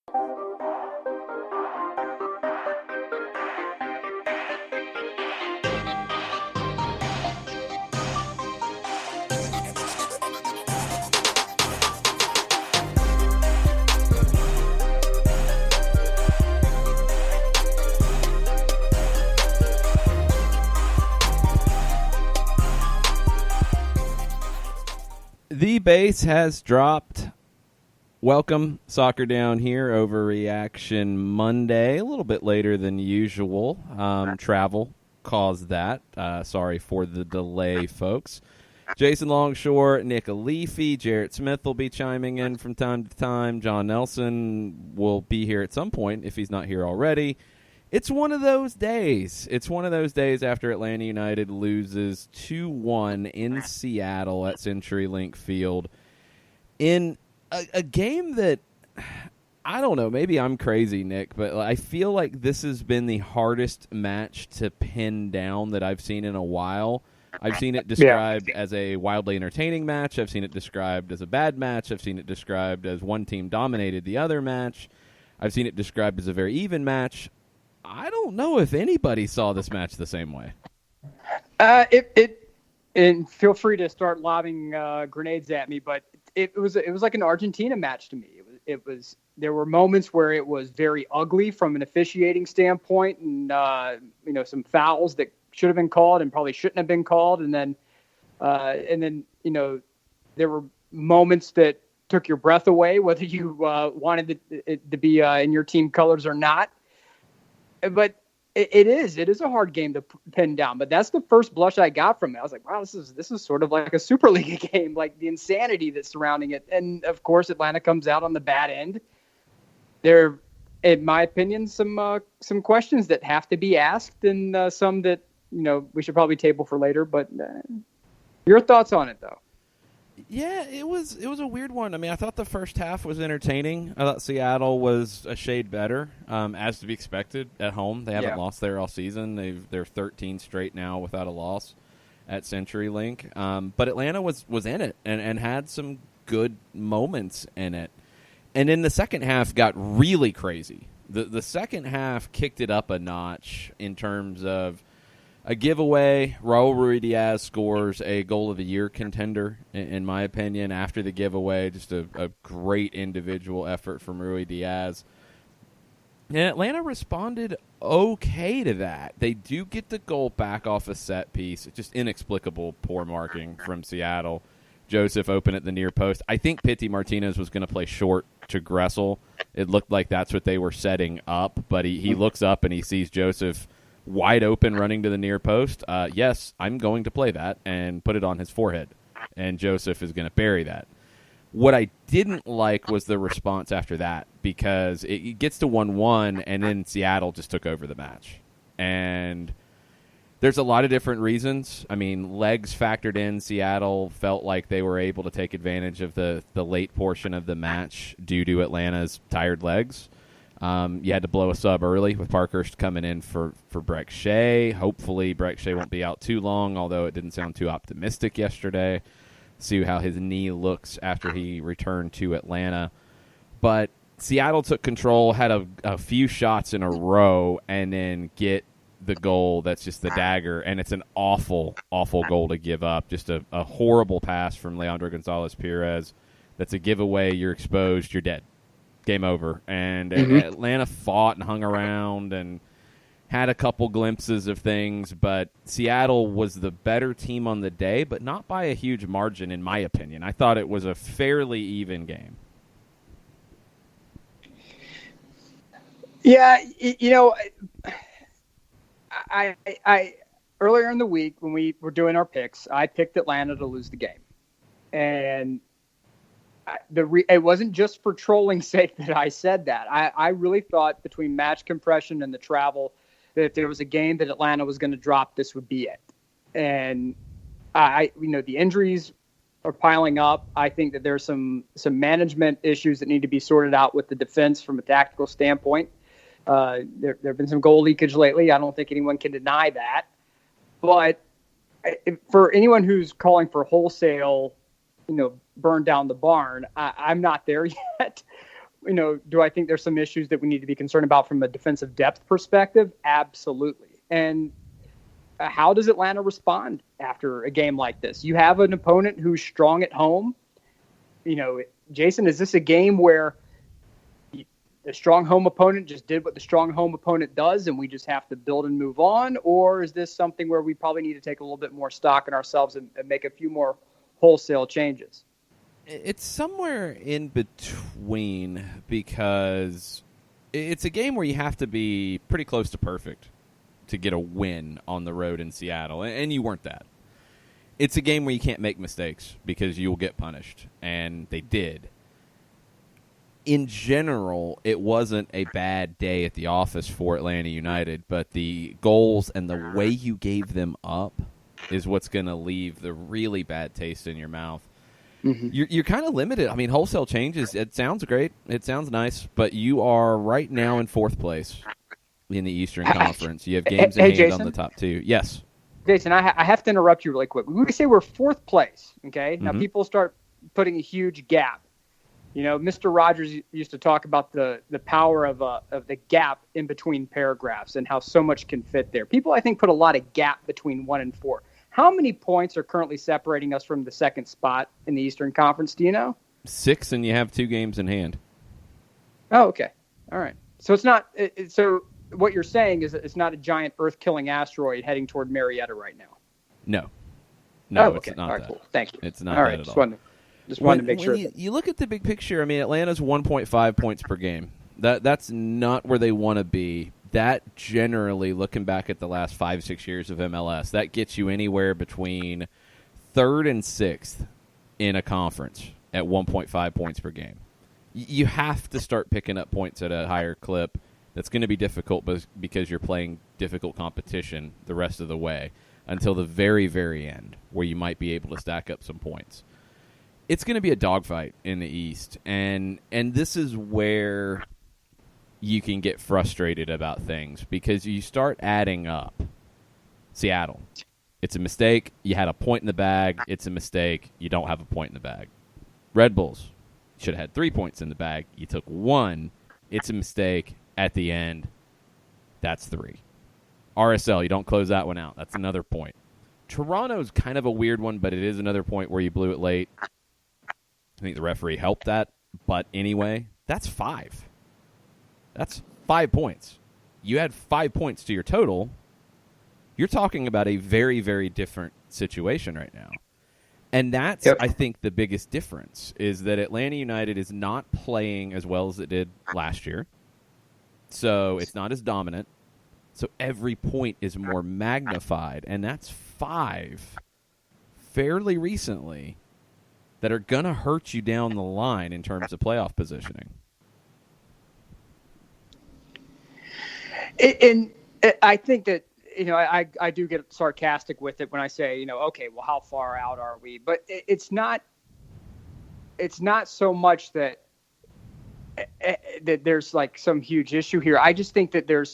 The base has dropped. Welcome, Soccer Down here, Overreaction Monday, a little bit later than usual. Travel caused that. Sorry for the delay, folks. Jason Longshore, Nick Alifi, Jarrett Smith will be chiming in from time to time. John Nelson will be here at some point if he's not here already. It's one of those days. It's one of those days after Atlanta United loses 2-1 in Seattle at CenturyLink Field in a game that, I don't know, maybe I'm crazy, Nick, but I feel like this has been the hardest match to pin down that I've seen in a while. I've seen it described as a wildly entertaining match. I've seen it described as a bad match. I've seen it described as one team dominated the other match. I've seen it described as a very even match. I don't know if anybody saw this match the same way. And feel free to start lobbing grenades at me, but it was like an Argentina match to me. There were moments where it was very ugly from an officiating standpoint, and some fouls that should have been called and probably shouldn't have been called, and then there were moments that took your breath away, whether you wanted it to be in your team colors or not. But it is a hard game to pin down. But that's the first blush I got from it. I was like, wow, this is sort of like a Super League game, like the insanity that's surrounding it. And of course, Atlanta comes out on the bad end. There, in my opinion, some questions that have to be asked, and some that we should probably table for later. But your thoughts on it, though? Yeah, it was a weird one. I mean, I thought the first half was entertaining. I thought Seattle was a shade better, as to be expected at home. They haven't lost there all season. They're 13 straight now without a loss at CenturyLink. But Atlanta was in it and had some good moments in it. And then the second half got really crazy. The second half kicked it up a notch in terms of a giveaway. Raul Ruidiaz scores a goal of the year contender, in my opinion, after the giveaway. Just a great individual effort from Ruidiaz. And Atlanta responded okay to that. They do get the goal back off a set piece. Just inexplicable poor marking from Seattle. Joseph open at the near post. I think Pity Martinez was going to play short to Gressel. It looked like that's what they were setting up, but he looks up and he sees Joseph wide open running to the near post. Yes, I'm going to play that and put it on his forehead, and Joseph is going to bury that. What I didn't like was the response after that, because it gets to 1-1, and then Seattle just took over the match. And there's a lot of different reasons. I mean, legs factored in. Seattle felt like they were able to take advantage of the late portion of the match due to Atlanta's tired legs. You had to blow a sub early with Parkhurst coming in for Breck Shea. Hopefully Breck Shea won't be out too long, although it didn't sound too optimistic yesterday. See how his knee looks after he returned to Atlanta. But Seattle took control, had a few shots in a row, and then get the goal that's just the dagger, and it's an awful, awful goal to give up. Just a horrible pass from Leandro Gonzalez-Perez. That's a giveaway. You're exposed. You're dead. Game over. And Atlanta fought and hung around and had a couple glimpses of things, but Seattle was the better team on the day, but not by a huge margin, in my opinion. I thought it was a fairly even game. Yeah, I earlier in the week when we were doing our picks, I picked Atlanta to lose the game. And it wasn't just for trolling's sake that I said that. I really thought between match compression and the travel that if there was a game that Atlanta was going to drop, this would be it. And the injuries are piling up. I think that there's some management issues that need to be sorted out with the defense from a tactical standpoint. There have been some goal leakage lately. I don't think anyone can deny that. But for anyone who's calling for wholesale, burn down the barn, I'm not there yet. do I think there's some issues that we need to be concerned about from a defensive depth perspective? Absolutely. And how does Atlanta respond after a game like this? You have an opponent who's strong at home. Jason, is this a game where the strong home opponent just did what the strong home opponent does and we just have to build and move on? Or is this something where we probably need to take a little bit more stock in ourselves and make a few more wholesale changes? It's somewhere in between, because it's a game where you have to be pretty close to perfect to get a win on the road in Seattle, and you weren't that. It's a game where you can't make mistakes because you will get punished, and they did. In general, it wasn't a bad day at the office for Atlanta United, but the goals and the way you gave them up is what's going to leave the really bad taste in your mouth. Mm-hmm. You're kind of limited. I mean, wholesale changes, it sounds great. It sounds nice, but you are right now in fourth place in the Eastern Conference. You have games in hand Jason, on the top two. Yes. Jason, I have to interrupt you really quick. We say we're fourth place, okay? Now people start putting a huge gap. Mr. Rogers used to talk about the power of the gap in between paragraphs and how so much can fit there. People, I think, put a lot of gap between 1 and 4. How many points are currently separating us from the second spot in the Eastern Conference? Do you know? 6, and you have 2 games in hand. Oh, okay. All right. So it's not. So what you're saying is that it's not a giant Earth-killing asteroid heading toward Marietta right now. No, okay. It's not. All right, that. cool. Thank you. It's not all that right, at all. Just wanted to make sure. You look at the big picture. I mean, Atlanta's 1.5 points per game. That's not where they want to be. That generally, looking back at the last 5-6 years of MLS, that gets you anywhere between 3rd and 6th in a conference at 1.5 points per game. You have to start picking up points at a higher clip. That's going to be difficult because you're playing difficult competition the rest of the way until the very, very end, where you might be able to stack up some points. It's going to be a dogfight in the East, and this is where you can get frustrated about things because you start adding up. Seattle, it's a mistake. You had a point in the bag. It's a mistake. You don't have a point in the bag. Red Bulls, you should have had 3 points in the bag. You took 1. It's a mistake. At the end, that's 3. RSL, you don't close that one out. That's another point. Toronto's kind of a weird one, but it is another point where you blew it late. I think the referee helped that. But anyway, that's 5. That's 5 points. You had 5 points to your total. You're talking about a very, very different situation right now. And that's, I think, the biggest difference is that Atlanta United is not playing as well as it did last year. So it's not as dominant. So every point is more magnified. And that's 5 fairly recently that are going to hurt you down the line in terms of playoff positioning. And I think that, I do get sarcastic with it when I say, okay, well, how far out are we? But it's not so much that there's like some huge issue here. I just think that there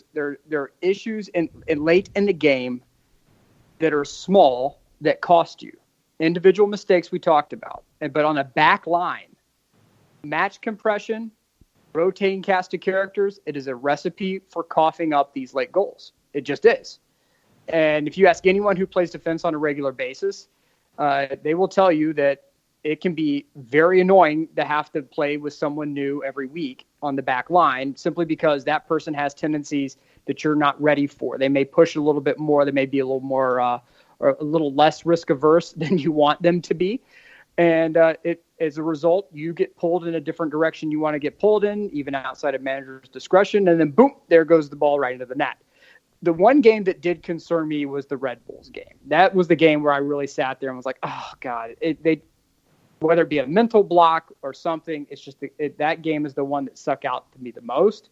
are issues in late in the game that are small that cost you. Individual mistakes we talked about, but on a back line, match compression, rotating cast of characters, it is a recipe for coughing up these late goals. It just is. And if you ask anyone who plays defense on a regular basis, they will tell you that it can be very annoying to have to play with someone new every week on the back line simply because that person has tendencies that you're not ready for. They may push a little bit more. They may be a little more or a little less risk averse than you want them to be. And as a result, you get pulled in a different direction you want to get pulled in, even outside of manager's discretion. And then, boom, there goes the ball right into the net. The one game that did concern me was the Red Bulls game. That was the game where I really sat there and was like, oh, God, whether it be a mental block or something, it's just that game is the one that stuck out to me the most.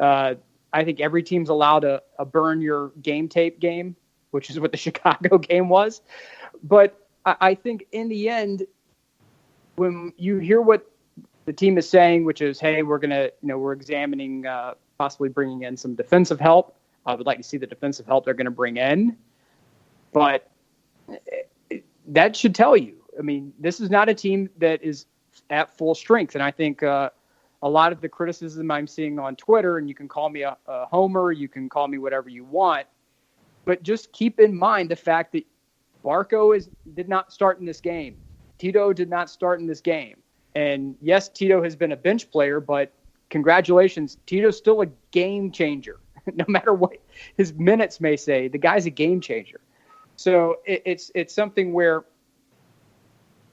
I think every team's allowed a burn your game tape game, which is what the Chicago game was. But I think in the end, when you hear what the team is saying, which is, hey, we're examining possibly bringing in some defensive help. I would like to see the defensive help they're going to bring in. But that should tell you. I mean, this is not a team that is at full strength. And I think a lot of the criticism I'm seeing on Twitter, and you can call me a homer, you can call me whatever you want, but just keep in mind the fact that Barco did not start in this game. Tito did not start in this game. And yes, Tito has been a bench player, but congratulations, Tito's still a game changer. No matter what his minutes may say, the guy's a game changer. So it's something where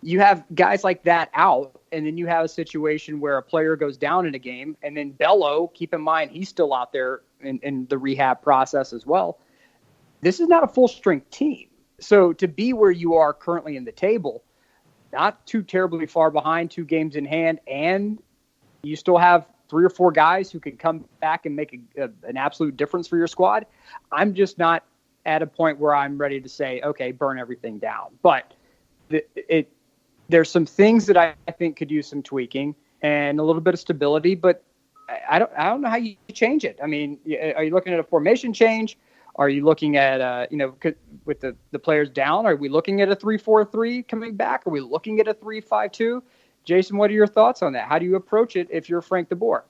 you have guys like that out, and then you have a situation where a player goes down in a game, and then Bello, keep in mind, he's still out there in the rehab process as well. This is not a full-strength team. So to be where you are currently in the table, not too terribly far behind, 2 games in hand, and you still have 3 or 4 guys who can come back and make an absolute difference for your squad, I'm just not at a point where I'm ready to say, okay, burn everything down. But there's some things that I think could use some tweaking and a little bit of stability, but I don't know how you change it. I mean, are you looking at a formation change? Are you looking at, with the players down, are we looking at a 3-4-3 coming back? Are we looking at a 3-5-2? Jason, what are your thoughts on that? How do you approach it if you're Frank DeBoer?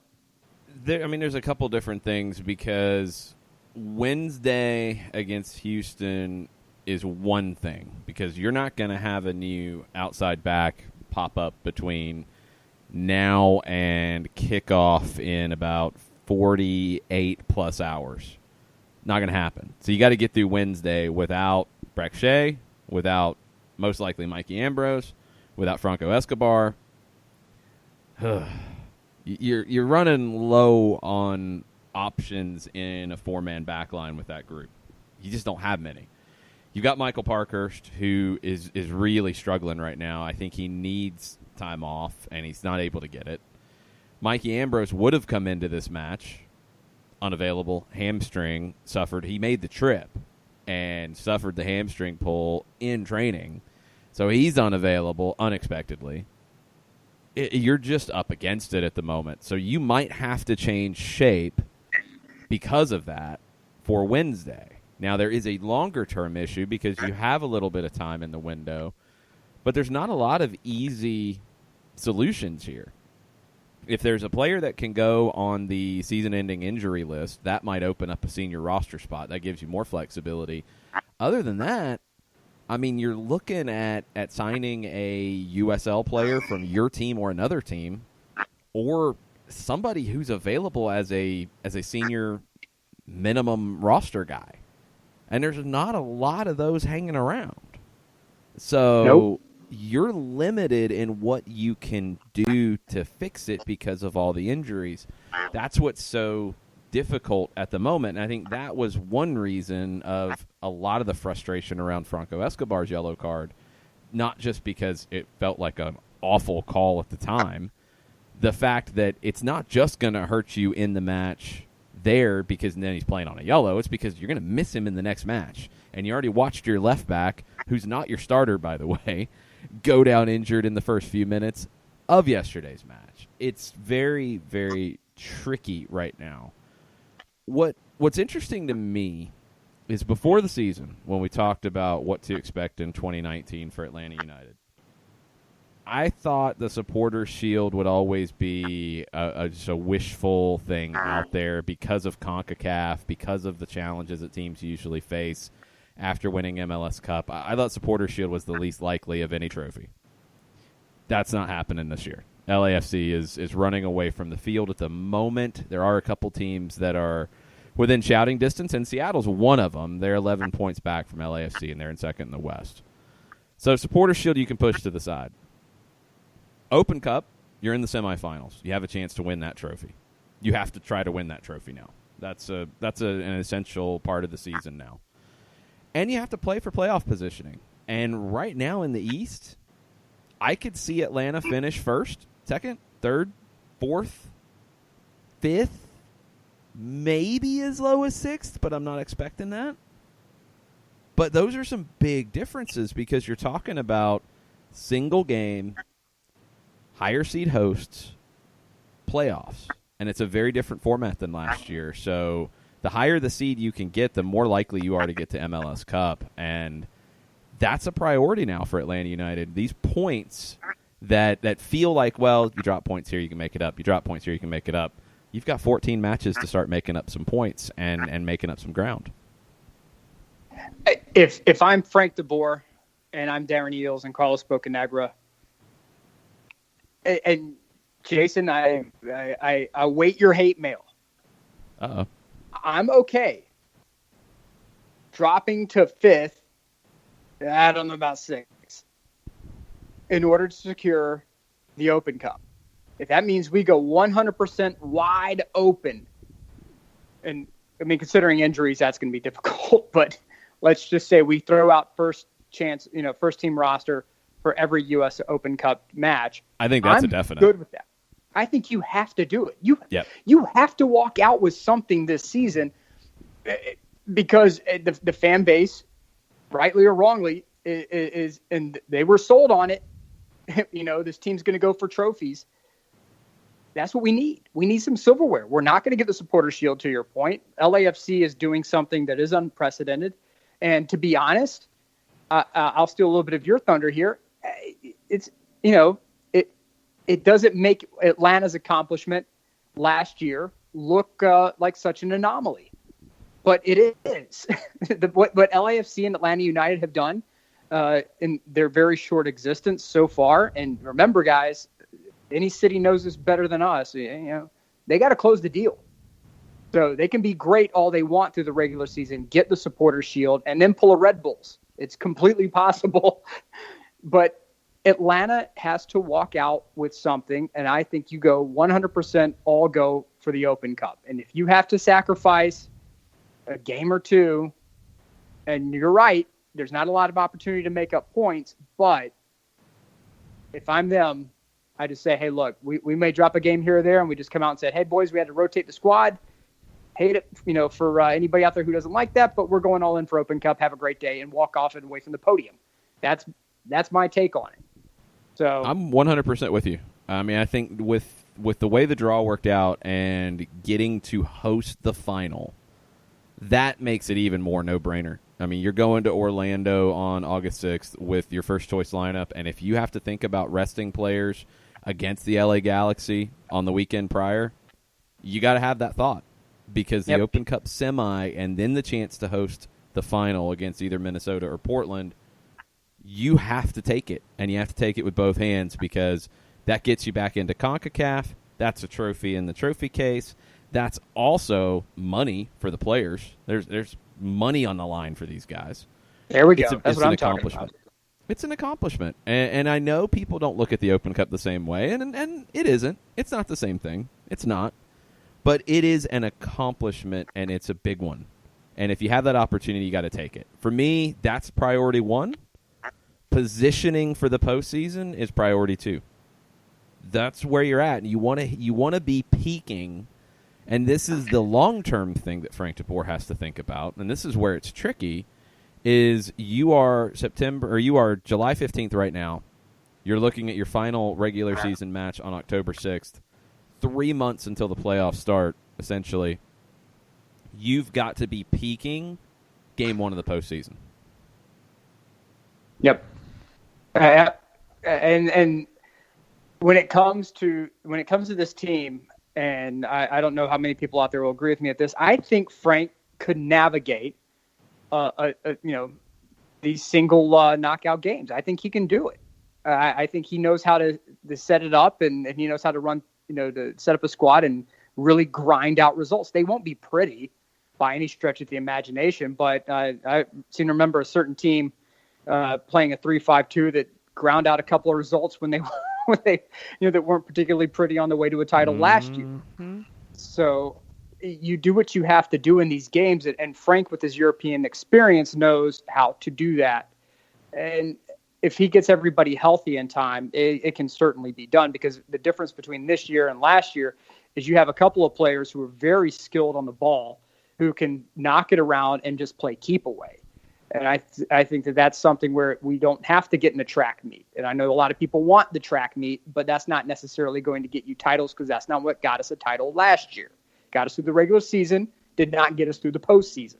There's a couple different things, because Wednesday against Houston is one thing, because you're not going to have a new outside back pop up between now and kickoff in about 48 plus hours. Not going to happen. So you got to get through Wednesday without Breck Shea, without most likely Mikey Ambrose, without Franco Escobar. You're running low on options in a 4-man back line with that group. You just don't have many. You've got Michael Parkhurst, who is really struggling right now. I think he needs time off, and he's not able to get it. Mikey Ambrose would have come into this match unavailable, hamstring, suffered. He made the trip and suffered the hamstring pull in training. So he's unavailable unexpectedly. You're just up against it at the moment. So you might have to change shape because of that for Wednesday. Now, there is a longer-term issue because you have a little bit of time in the window, but there's not a lot of easy solutions here. If there's a player that can go on the season-ending injury list, that might open up a senior roster spot. That gives you more flexibility. Other than that, I mean, you're looking at signing a USL player from your team or another team, or somebody who's available as a senior minimum roster guy. And there's not a lot of those hanging around. So Nope. You're limited in what you can do to fix it because of all the injuries. That's what's so difficult at the moment. And I think that was one reason of a lot of the frustration around Franco Escobar's yellow card, not just because it felt like an awful call at the time. The fact that it's not just going to hurt you in the match there because then he's playing on a yellow. It's because you're going to miss him in the next match. And you already watched your left back, who's not your starter, by the way, go down injured in the first few minutes of yesterday's match. It's very, very tricky right now. What's interesting to me is before the season, when we talked about what to expect in 2019 for Atlanta United, I thought the Supporters' Shield would always be just a wishful thing out there because of CONCACAF, because of the challenges that teams usually face after winning MLS Cup. I thought Supporters' Shield was the least likely of any trophy. That's not happening this year. LAFC is running away from the field at the moment. There are a couple teams that are within shouting distance, and Seattle's one of them. They're 11 points back from LAFC, and they're in second in the West. So Supporters' Shield you can push to the side. Open Cup, you're in the semifinals. You have a chance to win that trophy. You have to try to win that trophy now. That's an essential part of the season now. And you have to play for playoff positioning. And right now in the East, I could see Atlanta finish first, second, third, fourth, fifth, maybe as low as sixth, but I'm not expecting that. But those are some big differences because you're talking about single game, higher seed hosts, playoffs. And it's a very different format than last year. So the higher the seed you can get, the more likely you are to get to MLS Cup. And that's a priority now for Atlanta United. These points that feel like, well, you drop points here, you can make it up. You drop points here, you can make it up. You've got 14 matches to start making up some points and making up some ground. If I'm Frank DeBoer and I'm Darren Eales and Carlos Bocanegra, and Jason, I await your hate mail. Uh-oh. I'm okay dropping to 5th, I don't know about 6th, in order to secure the Open Cup. If that means we go 100% wide open, and I mean, considering injuries, that's going to be difficult, but let's just say we throw out first team roster for every U.S. Open Cup match. I think that's a definite. Good with that. I think you have to do it. You have to walk out with something this season because the fan base, rightly or wrongly, is and they were sold on it. This team's going to go for trophies. That's what we need. We need some silverware. We're not going to get the Supporters Shield, to your point. LAFC is doing something that is unprecedented. And to be honest, I'll steal a little bit of your thunder here. It doesn't make Atlanta's accomplishment last year look like such an anomaly. But it is. What LAFC and Atlanta United have done in their very short existence so far, and remember, guys, any city knows this better than us. They got to close the deal. So they can be great all they want through the regular season, get the Supporters Shield, and then pull a Red Bulls. It's completely possible. But Atlanta has to walk out with something, and I think you go 100% all go for the Open Cup. And if you have to sacrifice a game or two, and you're right, there's not a lot of opportunity to make up points, but if I'm them, I just say, hey, look, we may drop a game here or there, and we just come out and say, hey, boys, we had to rotate the squad. Hate it, for anybody out there who doesn't like that, but we're going all in for Open Cup. Have a great day, and walk off and away from the podium. That's my take on it. So I'm 100% with you. I mean, I think with the way the draw worked out and getting to host the final, that makes it even more no-brainer. I mean, you're going to Orlando on August 6th with your first choice lineup, and if you have to think about resting players against the LA Galaxy on the weekend prior, you got to have that thought, because the Open Cup semi and then the chance to host the final against either Minnesota or Portland, you have to take it, and you have to take it with both hands, because that gets you back into CONCACAF. That's a trophy in the trophy case. That's also money for the players. There's money on the line for these guys. There we go. That's what I'm talking about. It's an accomplishment, and I know people don't look at the Open Cup the same way, and it isn't. It's not the same thing. It's not. But it is an accomplishment, and it's a big one. And if you have that opportunity, you got to take it. For me, that's priority one. Positioning for the postseason is priority 2. That's where you're at. You want to be peaking, and this is the long-term thing that Frank DeBoer has to think about, and this is where it's tricky, is you are July 15th right now. You're looking at your final regular season match on October 6th. 3 months until the playoffs start, essentially. You've got to be peaking game 1 of the postseason. Yep. And when it comes to this team, and I don't know how many people out there will agree with me at this, I think Frank could navigate these single knockout games. I think he can do it. I think he knows how to set it up, and he knows how to run, to set up a squad and really grind out results. They won't be pretty by any stretch of the imagination, but I seem to remember a certain team playing a 3-5-2 that ground out a couple of results when they that weren't particularly pretty on the way to a title last year. So you do what you have to do in these games, and Frank, with his European experience, knows how to do that. And if he gets everybody healthy in time, it can certainly be done, because the difference between this year and last year is you have a couple of players who are very skilled on the ball, who can knock it around and just play keep away. And I think that's something where we don't have to get in a track meet. And I know a lot of people want the track meet, but that's not necessarily going to get you titles, because that's not what got us a title last year. Got us through the regular season, did not get us through the postseason.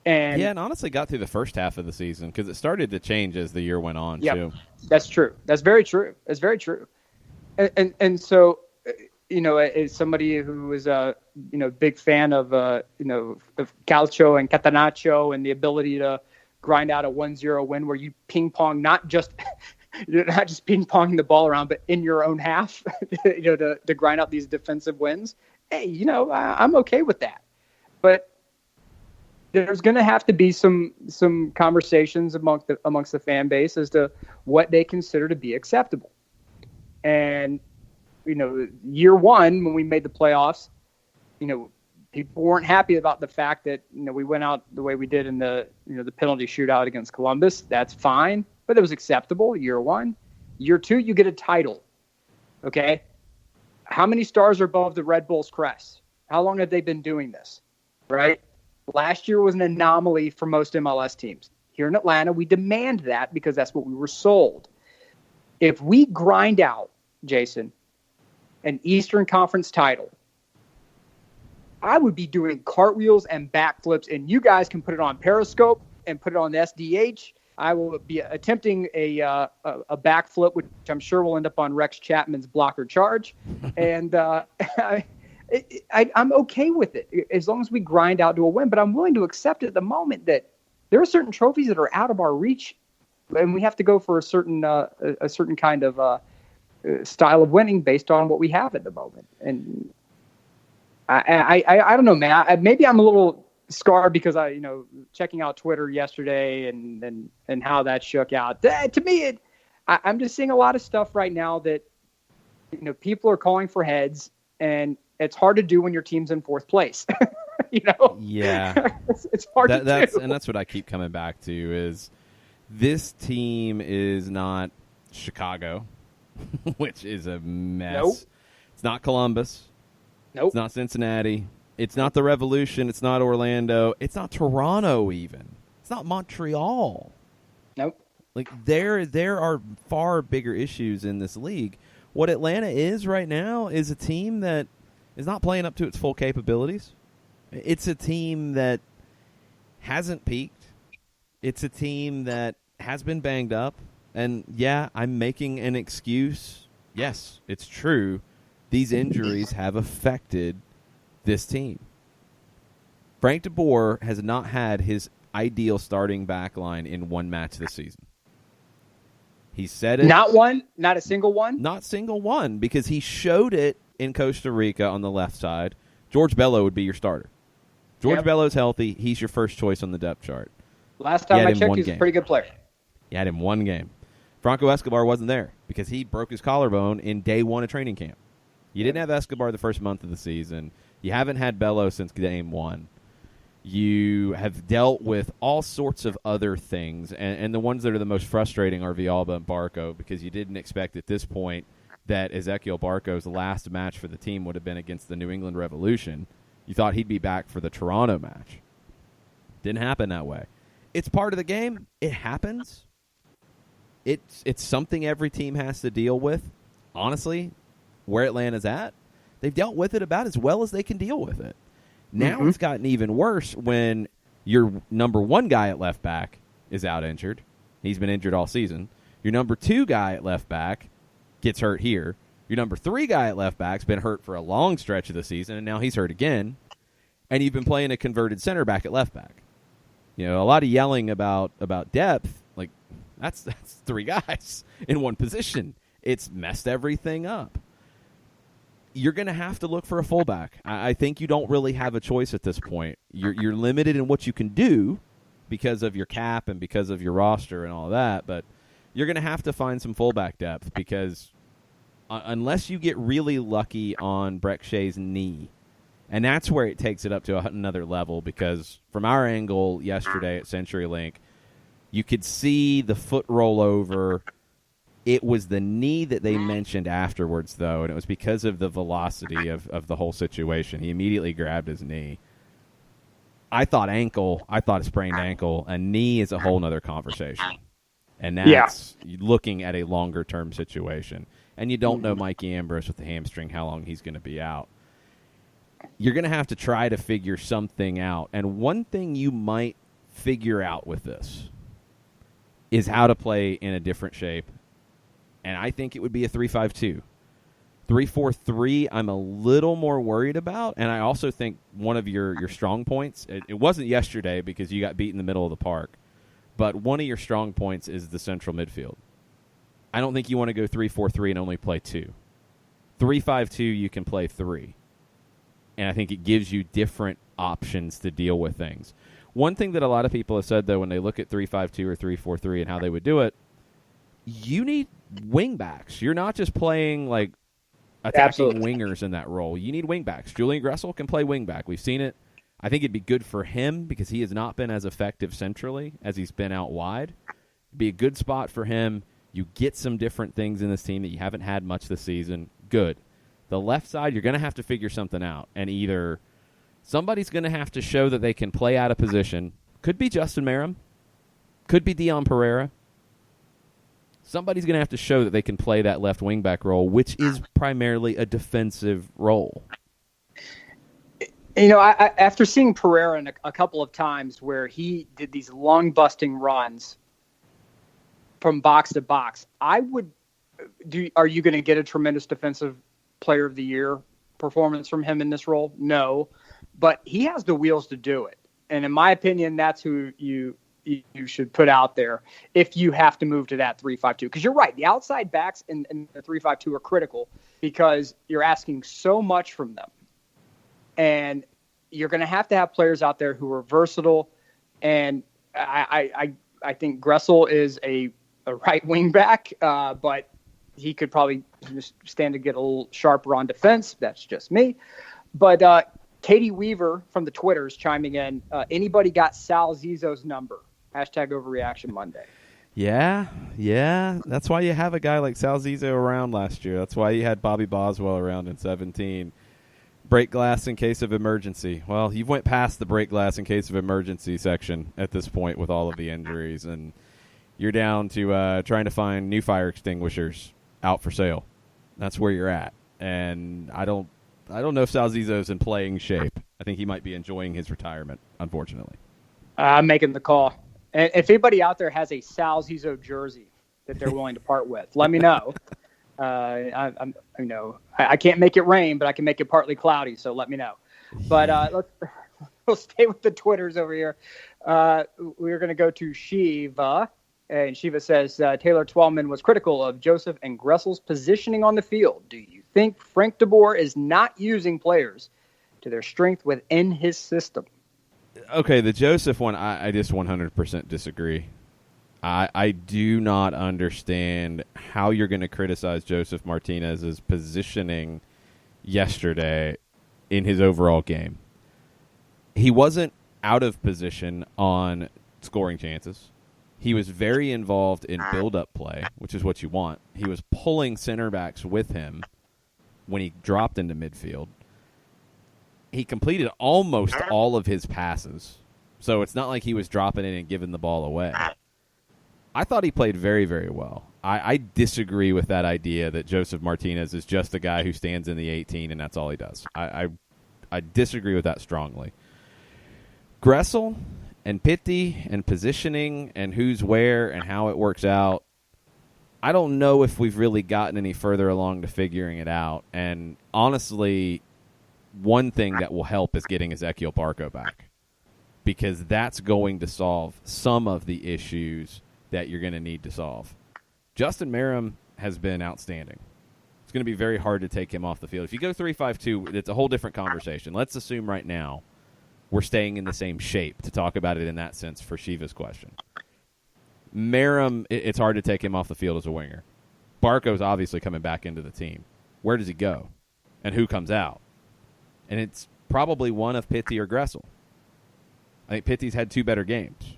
And honestly got through the first half of the season because it started to change as the year went on, too. That's true. That's very true. That's very true. And so, as somebody who is a big fan of of calcio and catenaccio and the ability to grind out a 1-0 win where you ping pong not just ping ponging the ball around, but in your own half, to grind out these defensive wins. Hey, I'm okay with that, but there's going to have to be some conversations amongst the fan base as to what they consider to be acceptable. And year one when we made the playoffs, people weren't happy about the fact that we went out the way we did in the the penalty shootout against Columbus. That's fine, but it was acceptable. Year one, year two, you get a title. Okay, how many stars are above the Red Bulls crest? How long have they been doing this? Right. Last year was an anomaly for most MLS teams. Here in Atlanta, we demand that because that's what we were sold. If we grind out, Jason, an Eastern Conference title, I would be doing cartwheels and backflips, and you guys can put it on Periscope and put it on SDH. I will be attempting a backflip, which I'm sure will end up on Rex Chapman's blocker charge. And I'm okay with it as long as we grind out to a win. But I'm willing to accept at the moment that there are certain trophies that are out of our reach, and we have to go for a certain kind of style of winning based on what we have at the moment. And I don't know, man. Maybe I'm a little scarred because checking out Twitter yesterday and how that shook out. To me, I'm just seeing a lot of stuff right now that people are calling for heads, and it's hard to do when your team's in fourth place. Yeah, it's hard to do. And that's what I keep coming back to is this team is not Chicago, which is a mess. Nope. It's not Columbus. Nope. It's not Cincinnati. It's not the Revolution. It's not Orlando. It's not Toronto even. It's not Montreal. Nope. Like there are far bigger issues in this league. What Atlanta is right now is a team that is not playing up to its full capabilities. It's a team that hasn't peaked. It's a team that has been banged up. And, yeah, I'm making an excuse. Yes, it's true. These injuries have affected this team. Frank DeBoer has not had his ideal starting back line in one match this season. He said it. Not one? Not a single one? Not single one, because he showed it in Costa Rica on the left side. George Bello would be your starter. George Bello's healthy. He's your first choice on the depth chart. Last time I checked, he's a pretty good player. You had him one game. Franco Escobar wasn't there because he broke his collarbone in day one of training camp. You didn't have Escobar the first month of the season. You haven't had Bello since game one. You have dealt with all sorts of other things, and the ones that are the most frustrating are Villalba and Barco, because you didn't expect at this point that Ezequiel Barco's last match for the team would have been against the New England Revolution. You thought he'd be back for the Toronto match. Didn't happen that way. It's part of the game. It happens. It's something every team has to deal with. Honestly, where Atlanta's at, they've dealt with it about as well as they can deal with it. Now it's gotten even worse when your number one guy at left back is out injured. He's been injured all season. Your number two guy at left back gets hurt here. Your number three guy at left back's been hurt for a long stretch of the season, and now he's hurt again. And you've been playing a converted center back at left back. A lot of yelling about depth. Like, that's three guys in one position. It's messed everything up. You're going to have to look for a fullback. I think you don't really have a choice at this point. You're limited in what you can do because of your cap and because of your roster and all that, but you're going to have to find some fullback depth because unless you get really lucky on Brek Shea's knee, and that's where it takes it up to another level, because from our angle yesterday at CenturyLink, you could see the foot roll over. It was the knee that they mentioned afterwards, though, and it was because of the velocity of the whole situation. He immediately grabbed his knee. I thought ankle. I thought a sprained ankle. A knee is a whole other conversation. And that's looking at a longer-term situation. And you don't know Mikey Ambrose with the hamstring, how long he's going to be out. You're going to have to try to figure something out. And one thing you might figure out with this is how to play in a different shape. And I think it would be a 3-5-2. 3-4-3, I'm a little more worried about. And I also think one of your strong points, it wasn't yesterday because you got beat in the middle of the park, but one of your strong points is the central midfield. I don't think you want to go 3-4-3 and only play 2. 3-5-2, you can play 3. And I think it gives you different options to deal with things. One thing that a lot of people have said, though, when they look at 3-5-2 or 3-4-3 and how they would do it, you need wing backs. You're not just playing like attacking wingers in that role. You need wing backs. Julian Gressel can play wing back. We've seen it. I think it'd be good for him because he has not been as effective centrally as he's been out wide. It'd be a good spot for him. You get some different things in this team that you haven't had much this season. Good. The left side, you're going to have to figure something out. And either somebody's going to have to show that they can play out of position. Could be Justin Merrim. Could be Dion Pereira. Somebody's going to have to show that they can play that left wing-back role, which is primarily a defensive role. You know, I after seeing Pereira a couple of times where he did these long busting runs from box to box, are you going to get a tremendous defensive player of the year performance from him in this role? No, but he has the wheels to do it. And in my opinion, that's who you should put out there if you have to move to that 3-5-2. Because you're right, the outside backs in the 3-5-2 are critical because you're asking so much from them. And you're going to have players out there who are versatile. And I think Gressel is a right wing back, but he could probably just stand to get a little sharper on defense. That's just me. But Katie Weaver from the Twitters chiming in, anybody got Sal Zizzo's number? Hashtag Overreaction Monday. Yeah. That's why you have a guy like Sal Zizzo around last year. That's why you had Bobby Boswell around in 2017. Break glass in case of emergency. Well, you've went past the break glass in case of emergency section at this point with all of the injuries, and you're down to trying to find new fire extinguishers out for sale. That's where you're at. And I don't know if Sal Zizzo's in playing shape. I think he might be enjoying his retirement, unfortunately. I'm making the call. And if anybody out there has a Sal Zizzo jersey that they're willing to part with, let me know. I can't make it rain, but I can make it partly cloudy, so let me know. But we'll stay with the Twitters over here. We're going to go to Shiva. And Shiva says, Taylor Twellman was critical of Joseph and Gressel's positioning on the field. Do you think Frank de Boer is not using players to their strength within his system? Okay, the Joseph one, I just 100% disagree. I do not understand how you're going to criticize Joseph Martinez's positioning yesterday in his overall game. He wasn't out of position on scoring chances. He was very involved in build-up play, which is what you want. He was pulling center backs with him when he dropped into midfield. He completed almost all of his passes, so it's not like he was dropping in and giving the ball away. I thought he played very, very well. I disagree with that idea that Joseph Martinez is just a guy who stands in the 18 and that's all he does. I disagree with that strongly. Gressel and Pitti and positioning and who's where and how it works out, I don't know if we've really gotten any further along to figuring it out. And honestly, one thing that will help is getting Ezequiel Barco back, because that's going to solve some of the issues that you're going to need to solve. Justin Merrim has been outstanding. It's going to be very hard to take him off the field. If you go 3-5-2, it's a whole different conversation. Let's assume right now we're staying in the same shape to talk about it in that sense for Shiva's question. Merrim, it's hard to take him off the field as a winger. Barco's obviously coming back into the team. Where does he go? And who comes out? And it's probably one of Pitti or Gressel. I think Pitti's had 2 better games.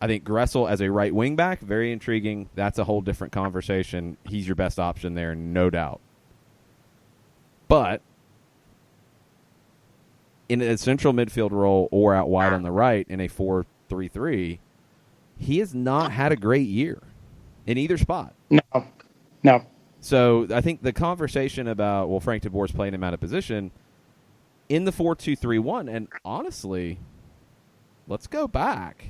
I think Gressel as a right wing back, very intriguing. That's a whole different conversation. He's your best option there, no doubt. But in a central midfield role or out wide on the right in a 4-3-3, he has not had a great year in either spot. No. So I think the conversation about, well, Frank de Boer's playing him out of position in the 4-2-3-1, and honestly, let's go back.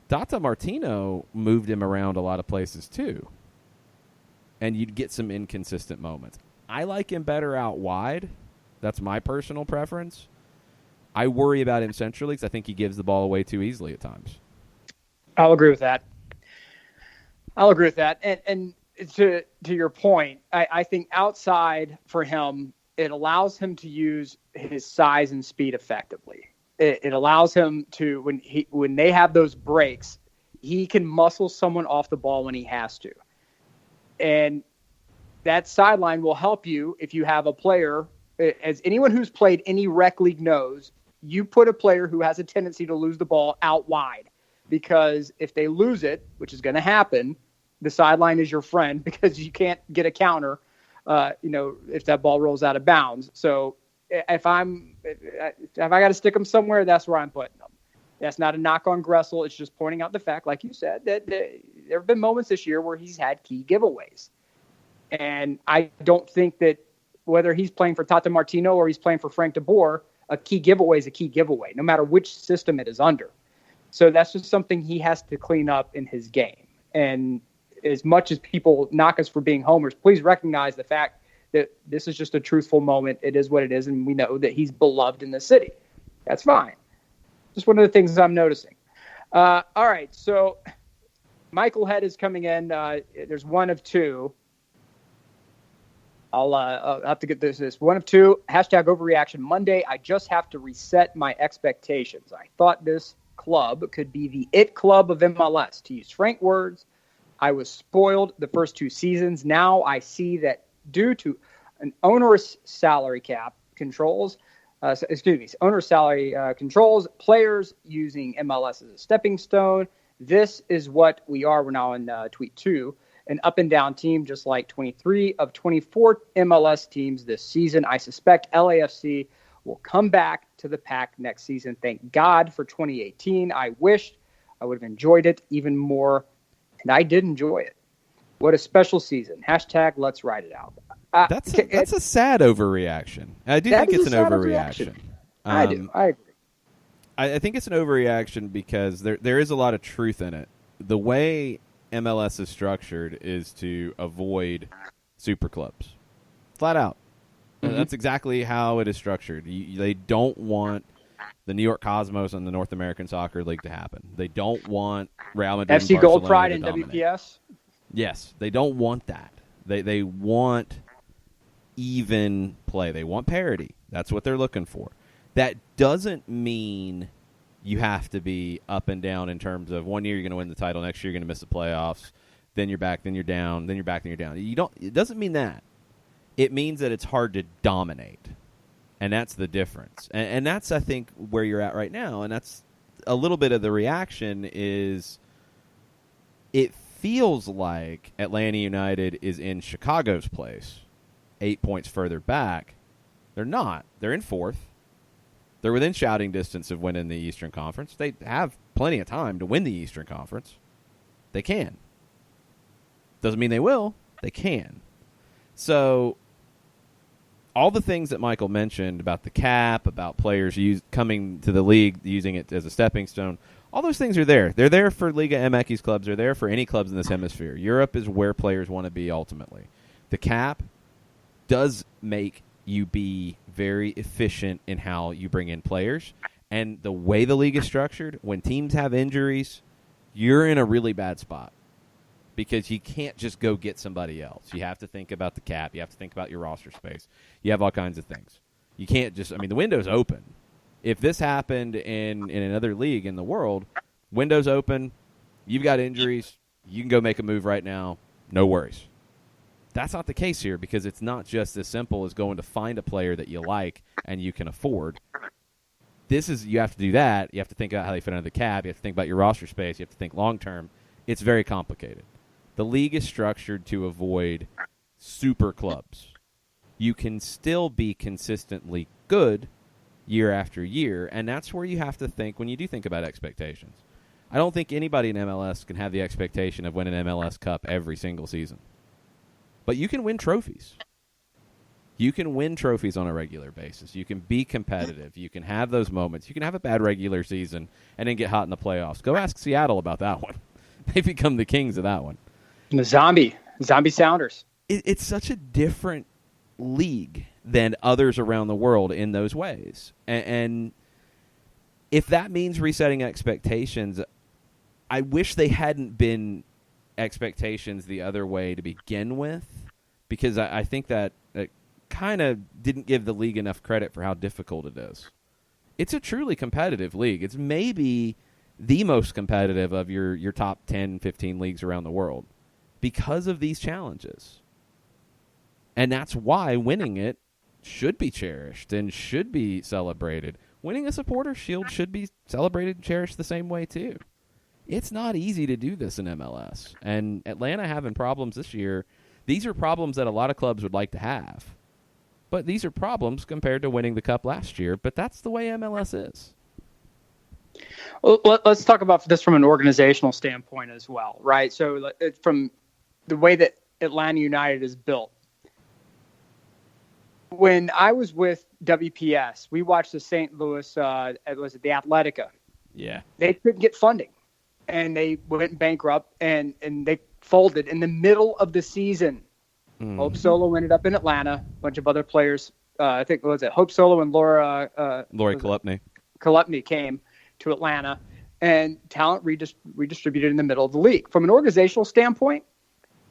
Tata Martino moved him around a lot of places too. And you'd get some inconsistent moments. I like him better out wide. That's my personal preference. I worry about him centrally because I think he gives the ball away too easily at times. I'll agree with that. And to your point, I think outside for him, it allows him to use his size and speed effectively. It allows him to, when they have those breaks, he can muscle someone off the ball when he has to. And that sideline will help you if you have a player, as anyone who's played any rec league knows, you put a player who has a tendency to lose the ball out wide, because if they lose it, which is going to happen, the sideline is your friend because you can't get a counter, if that ball rolls out of bounds. So if I got to stick them somewhere, that's where I'm putting them. That's not a knock on Gressel. It's just pointing out the fact, like you said, that there have been moments this year where he's had key giveaways. And I don't think that whether he's playing for Tata Martino or he's playing for Frank DeBoer, a key giveaway is a key giveaway, no matter which system it is under. So that's just something he has to clean up in his game. And as much as people knock us for being homers, please recognize the fact that this is just a truthful moment. It is what it is, and we know that he's beloved in the city. That's fine. Just one of the things I'm noticing. All right, so Michael Head is coming in. There's one of two. I'll have to get this. One of two, hashtag overreaction Monday. I just have to reset my expectations. I thought this club could be the it club of MLS. To use Frank words, I was spoiled the first two seasons. Now I see that due to an onerous salary cap controls, onerous salary controls, players using MLS as a stepping stone. This is what we are. We're now in tweet 2. An up and down team, just like 23 of 24 MLS teams this season. I suspect LAFC will come back to the pack next season. Thank God for 2018. I wished I would have enjoyed it even more, and I did enjoy it. What a special season. Hashtag let's ride it out. That's a sad overreaction. I do think it's an overreaction. I do. I agree. I think it's an overreaction because there is a lot of truth in it. The way MLS is structured is to avoid super clubs. Flat out. Mm-hmm. That's exactly how it is structured. They don't want the New York Cosmos and the North American Soccer League to happen. They don't want Real Madrid FC Gold Pride and WPS? Yes, they don't want that. They want even play. They want parity. That's what they're looking for. That doesn't mean you have to be up and down in terms of one year you're going to win the title, next year you're going to miss the playoffs, then you're back, then you're down, then you're back, then you're down. It doesn't mean that. It means that it's hard to dominate, and that's the difference. And that's, I think, where you're at right now, and that's a little bit of the reaction is it feels like Atlanta United is in Chicago's place, 8 points further back. They're not. They're in 4th. They're within shouting distance of winning the Eastern Conference. They have plenty of time to win the Eastern Conference. They can. Doesn't mean they will. They can. So all the things that Michael mentioned about the cap, about players coming to the league, using it as a stepping stone, all those things are there. They're there for Liga MX clubs. They're there for any clubs in this hemisphere. Europe is where players want to be ultimately. The cap does make you be very efficient in how you bring in players. And the way the league is structured, when teams have injuries, you're in a really bad spot because you can't just go get somebody else. You have to think about the cap. You have to think about your roster space. You have all kinds of things. You can't just – the window's open. If this happened in another league in the world, window's open, you've got injuries, you can go make a move right now, no worries. That's not the case here because it's not just as simple as going to find a player that you like and you can afford. You have to do that. You have to think about how they fit under the cap. You have to think about your roster space. You have to think long-term. It's very complicated. The league is structured to avoid super clubs. You can still be consistently good year after year, and that's where you have to think when you do think about expectations. I don't think anybody in MLS can have the expectation of winning an MLS Cup every single season. But you can win trophies. You can win trophies on a regular basis. You can be competitive. You can have those moments. You can have a bad regular season and then get hot in the playoffs. Go ask Seattle about that one. They become the kings of that one. The zombie Sounders. It's such a different league than others around the world in those ways. And if that means resetting expectations, I wish they hadn't been expectations the other way to begin with, because I think that kind of didn't give the league enough credit for how difficult it is. It's a truly competitive league. It's maybe the most competitive of your top 10, 15 leagues around the world because of these challenges. And that's why winning it should be cherished and should be celebrated. Winning a Supporters Shield should be celebrated and cherished the same way, too. It's not easy to do this in MLS. And Atlanta having problems this year, these are problems that a lot of clubs would like to have. But these are problems compared to winning the Cup last year. But that's the way MLS is. Well, let's talk about this from an organizational standpoint as well, right? So from the way that Atlanta United is built. When I was with WPS, we watched the St. Louis, was it the Athletica? Yeah. They couldn't get funding, and they went bankrupt, and they folded in the middle of the season. Hope Solo ended up in Atlanta. A bunch of other players, I think, what was it? Hope Solo and Lori Kolupny came to Atlanta, and talent redistributed in the middle of the league. From an organizational standpoint,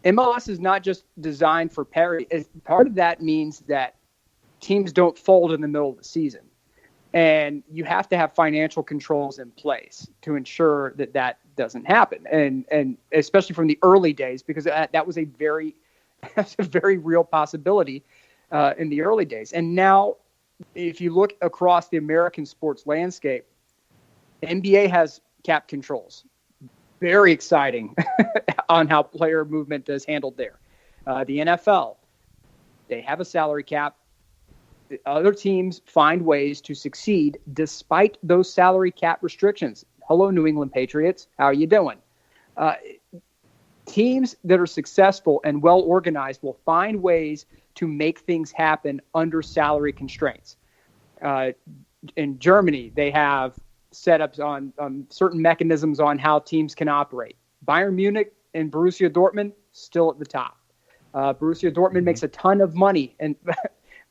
MLS is not just designed for parity. Part of that means that teams don't fold in the middle of the season. And you have to have financial controls in place to ensure that doesn't happen. And especially from the early days, because that was a very real possibility in the early days. And now, if you look across the American sports landscape, the NBA has cap controls. Very exciting on how player movement is handled there. The NFL, they have a salary cap. The other teams find ways to succeed despite those salary cap restrictions. Hello, New England Patriots. How are you doing? Teams that are successful and well organized will find ways to make things happen under salary constraints. In Germany, they have setups on certain mechanisms on how teams can operate. Bayern Munich and Borussia Dortmund still at the top. Borussia Dortmund makes a ton of money and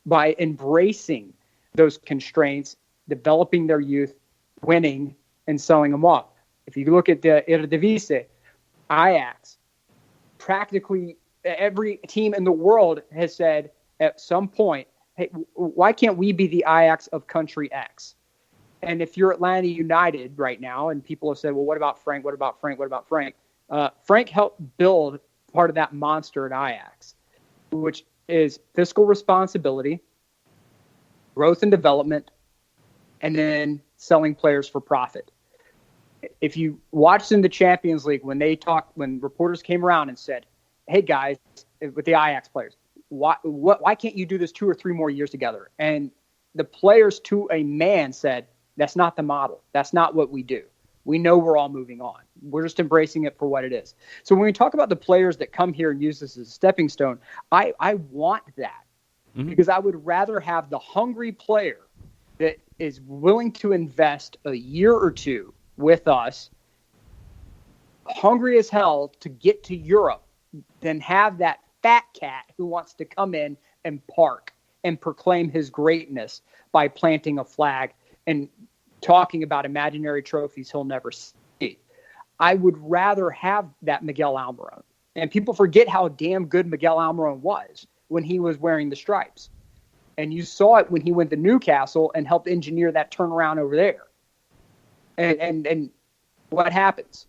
by embracing those constraints, developing their youth, winning, and selling them off. If you look at the Eredivisie, Ajax, practically every team in the world has said at some point, hey, why can't we be the Ajax of country X? And if you're Atlanta United right now, and people have said, well, what about Frank? What about Frank? What about Frank? Frank helped build part of that monster at Ajax, which is fiscal responsibility, growth and development, and then selling players for profit. If you watched in the Champions League when reporters came around and said, hey guys, with the Ajax players, why can't you do this 2 or 3 more years together? And the players to a man said, that's not the model. That's not what we do. We know we're all moving on. We're just embracing it for what it is. So when we talk about the players that come here and use this as a stepping stone, I want that because I would rather have the hungry player that is willing to invest a year or two with us, hungry as hell to get to Europe, than have that fat cat who wants to come in and park and proclaim his greatness by planting a flag and talking about imaginary trophies he'll never see. I would rather have that Miguel Almiron. And people forget how damn good Miguel Almiron was when he was wearing the stripes. And you saw it when he went to Newcastle and helped engineer that turnaround over there. And what happens?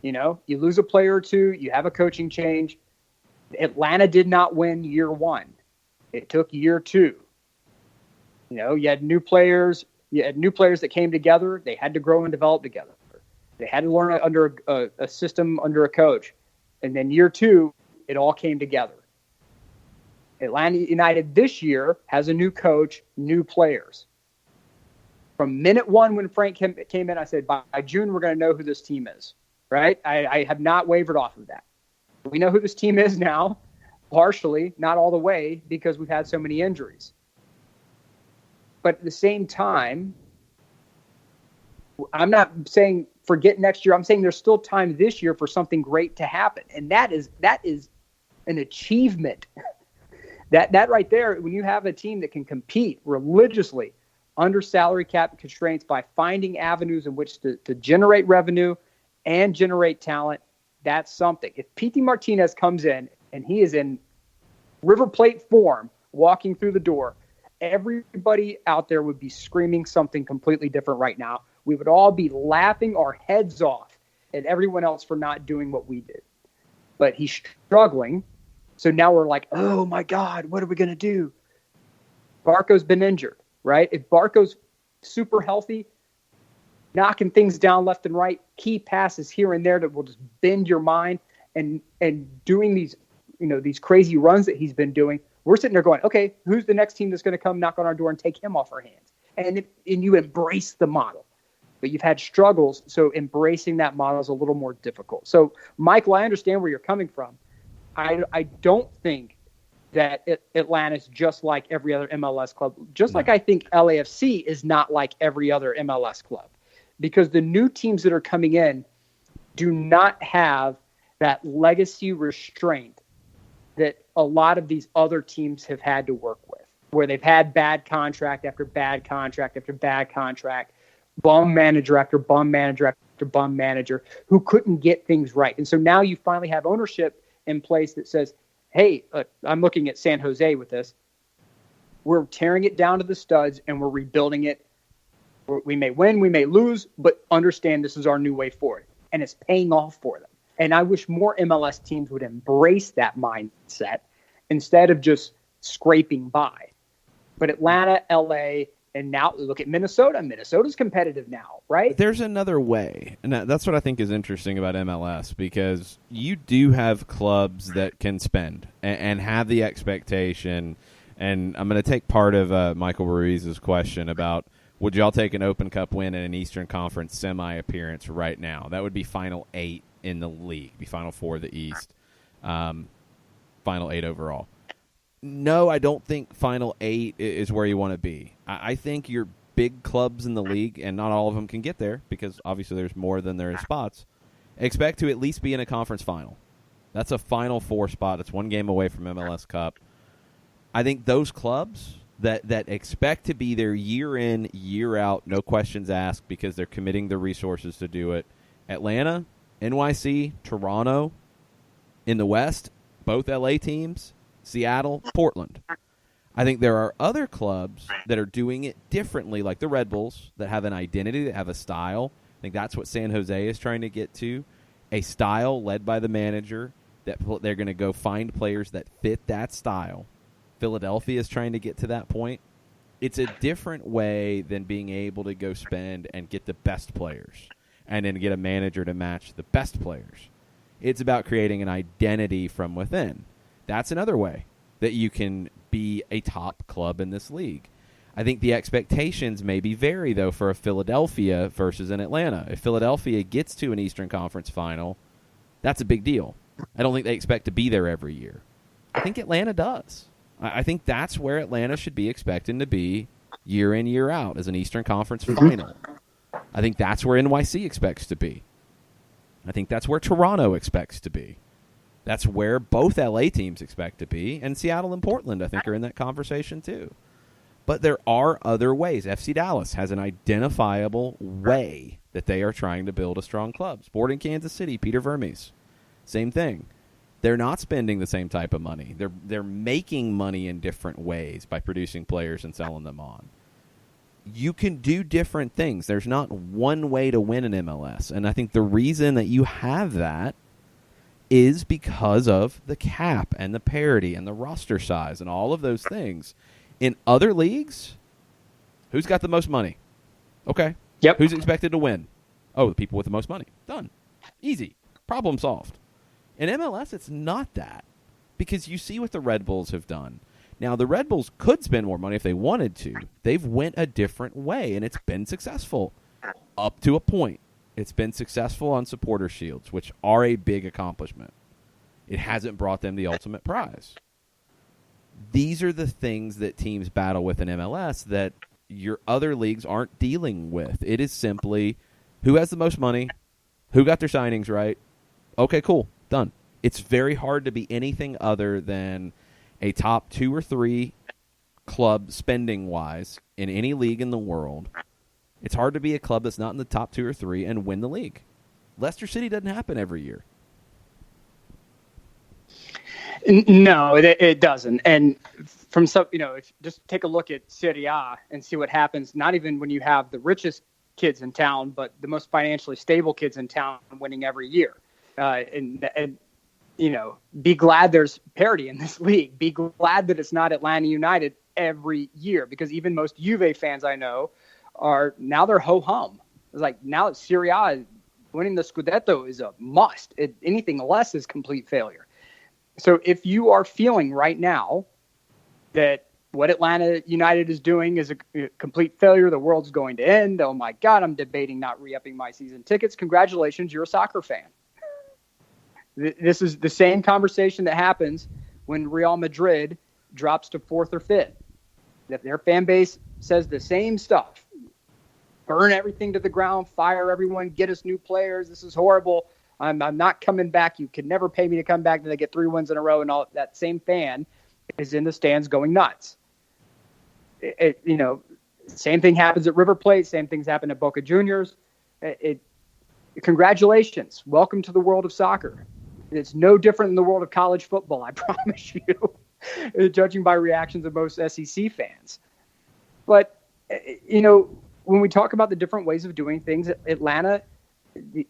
You know, you lose a player or two, you have a coaching change. Atlanta did not win year 1. It took year 2. You know, you had new players that came together. They had to grow and develop together. They had to learn under a system, under a coach. And then year 2, it all came together. Atlanta United this year has a new coach, new players. From minute 1 when Frank came in, I said, by June, we're going to know who this team is, right? I have not wavered off of that. We know who this team is now. partially, not all the way, because we've had so many injuries. But at the same time, I'm not saying forget next year. I'm saying there's still time this year for something great to happen. And that is an achievement. That right there, when you have a team that can compete religiously under salary cap constraints by finding avenues in which to generate revenue and generate talent, that's something. If Pete Martinez comes in and he is in River Plate form walking through the door, everybody out there would be screaming something completely different right now. We would all be laughing our heads off at everyone else for not doing what we did. But he's struggling. So now we're like, oh, my God, what are we going to do? Barco's been injured, right? If Barco's super healthy, knocking things down left and right, key passes here and there that will just bend your mind, and doing these, these crazy runs that he's been doing, we're sitting there going, okay, who's the next team that's going to come knock on our door and take him off our hands? And you embrace the model. But you've had struggles, so embracing that model is a little more difficult. So, Michael, I understand where you're coming from. I don't think that Atlanta's just like every other MLS club, just like I think LAFC is not like every other MLS club, because the new teams that are coming in do not have that legacy restraint that a lot of these other teams have had to work with, where they've had bad contract after bad contract after bad contract, bum manager after bum manager after bum manager who couldn't get things right. And so now you finally have ownership in place that says, hey, I'm looking at San Jose with this. We're tearing it down to the studs and we're rebuilding it. We may win, we may lose, but understand this is our new way forward. And it's paying off for them. And I wish more MLS teams would embrace that mindset instead of just scraping by. But Atlanta, LA, and now look at Minnesota. Minnesota's competitive now, right? There's another way. And that's what I think is interesting about MLS, because you do have clubs that can spend and have the expectation. And I'm going to take part of Michael Ruiz's question about, would y'all take an Open Cup win and an Eastern Conference semi-appearance right now? That would be Final 8 in the league, be Final 4 of the East, Final 8 overall. No, I don't think Final 8 is where you want to be. I think your big clubs in the league, and not all of them can get there because obviously there's more than there is spots, expect to at least be in a conference final. That's a Final 4 spot. It's one game away from MLS Cup. I think those clubs that expect to be there year in, year out, no questions asked because they're committing the resources to do it. Atlanta, NYC, Toronto, in the West, both LA teams, Seattle, Portland. I think there are other clubs that are doing it differently, like the Red Bulls, that have an identity, that have a style. I think that's what San Jose is trying to get to, a style led by the manager that they're going to go find players that fit that style. Philadelphia is trying to get to that point. It's a different way than being able to go spend and get the best players and then get a manager to match the best players. It's about creating an identity from within. That's another way that you can be a top club in this league. I think the expectations maybe vary, though, for a Philadelphia versus an Atlanta. If Philadelphia gets to an Eastern Conference final, that's a big deal. I don't think they expect to be there every year. I think Atlanta does. I think that's where Atlanta should be expecting to be year in, year out as an Eastern Conference final. I think that's where NYC expects to be. I think that's where Toronto expects to be. That's where both LA teams expect to be, and Seattle and Portland, I think, are in that conversation too. But there are other ways. FC Dallas has an identifiable way that they are trying to build a strong club. Sporting Kansas City, Peter Vermes, same thing. They're not spending the same type of money. They're making money in different ways by producing players and selling them on. You can do different things. There's not one way to win an MLS, and I think the reason that you have that is because of the cap and the parity and the roster size and all of those things. In other leagues, who's got the most money? Okay. Yep. Who's expected to win? Oh, the people with the most money. Done. Easy. Problem solved. In MLS, it's not that, because you see what the Red Bulls have done. Now, the Red Bulls could spend more money if they wanted to. They've went a different way, and it's been successful up to a point. It's been successful on supporter shields, which are a big accomplishment. It hasn't brought them the ultimate prize. These are the things that teams battle with in MLS that your other leagues aren't dealing with. It is simply who has the most money, who got their signings right. Okay, cool, done. It's very hard to be anything other than a top 2 or 3 club spending-wise in any league in the world. It's hard to be a club that's not in the top 2 or 3 and win the league. Leicester City doesn't happen every year. No, it doesn't. And from some, just take a look at Serie A and see what happens. Not even when you have the richest kids in town, but the most financially stable kids in town winning every year. And be glad there's parity in this league. Be glad that it's not Atlanta United every year, because even most Juve fans I know now they're ho-hum. It's like now that Serie A winning the Scudetto is a must. Anything less is complete failure. So if you are feeling right now that what Atlanta United is doing is a complete failure, the world's going to end, oh my God, I'm debating not re-upping my season tickets, congratulations, you're a soccer fan. This is the same conversation that happens when Real Madrid drops to 4th or 5th. If their fan base says the same stuff, burn everything to the ground, fire everyone, get us new players, this is horrible, I'm not coming back, you can never pay me to come back, then they get 3 wins in a row, and all that same fan is in the stands going nuts. Same thing happens at River Plate, same things happen at Boca Juniors. Congratulations, welcome to the world of soccer. It's no different than the world of college football, I promise you, judging by reactions of most SEC fans. But, when we talk about the different ways of doing things, Atlanta,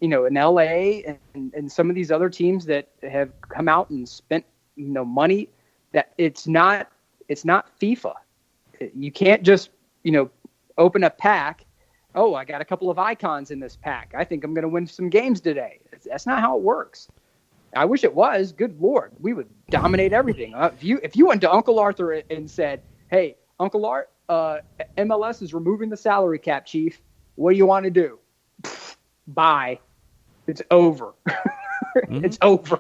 in LA and some of these other teams that have come out and spent, money, that it's not FIFA. You can't just, open a pack. Oh, I got a couple of icons in this pack. I think I'm going to win some games today. That's not how it works. I wish it was. Good Lord, we would dominate everything. If you went to Uncle Arthur and said, "Hey, Uncle Art, MLS is removing the salary cap, Chief. What do you want to do?" Bye. It's over. Mm-hmm. It's over.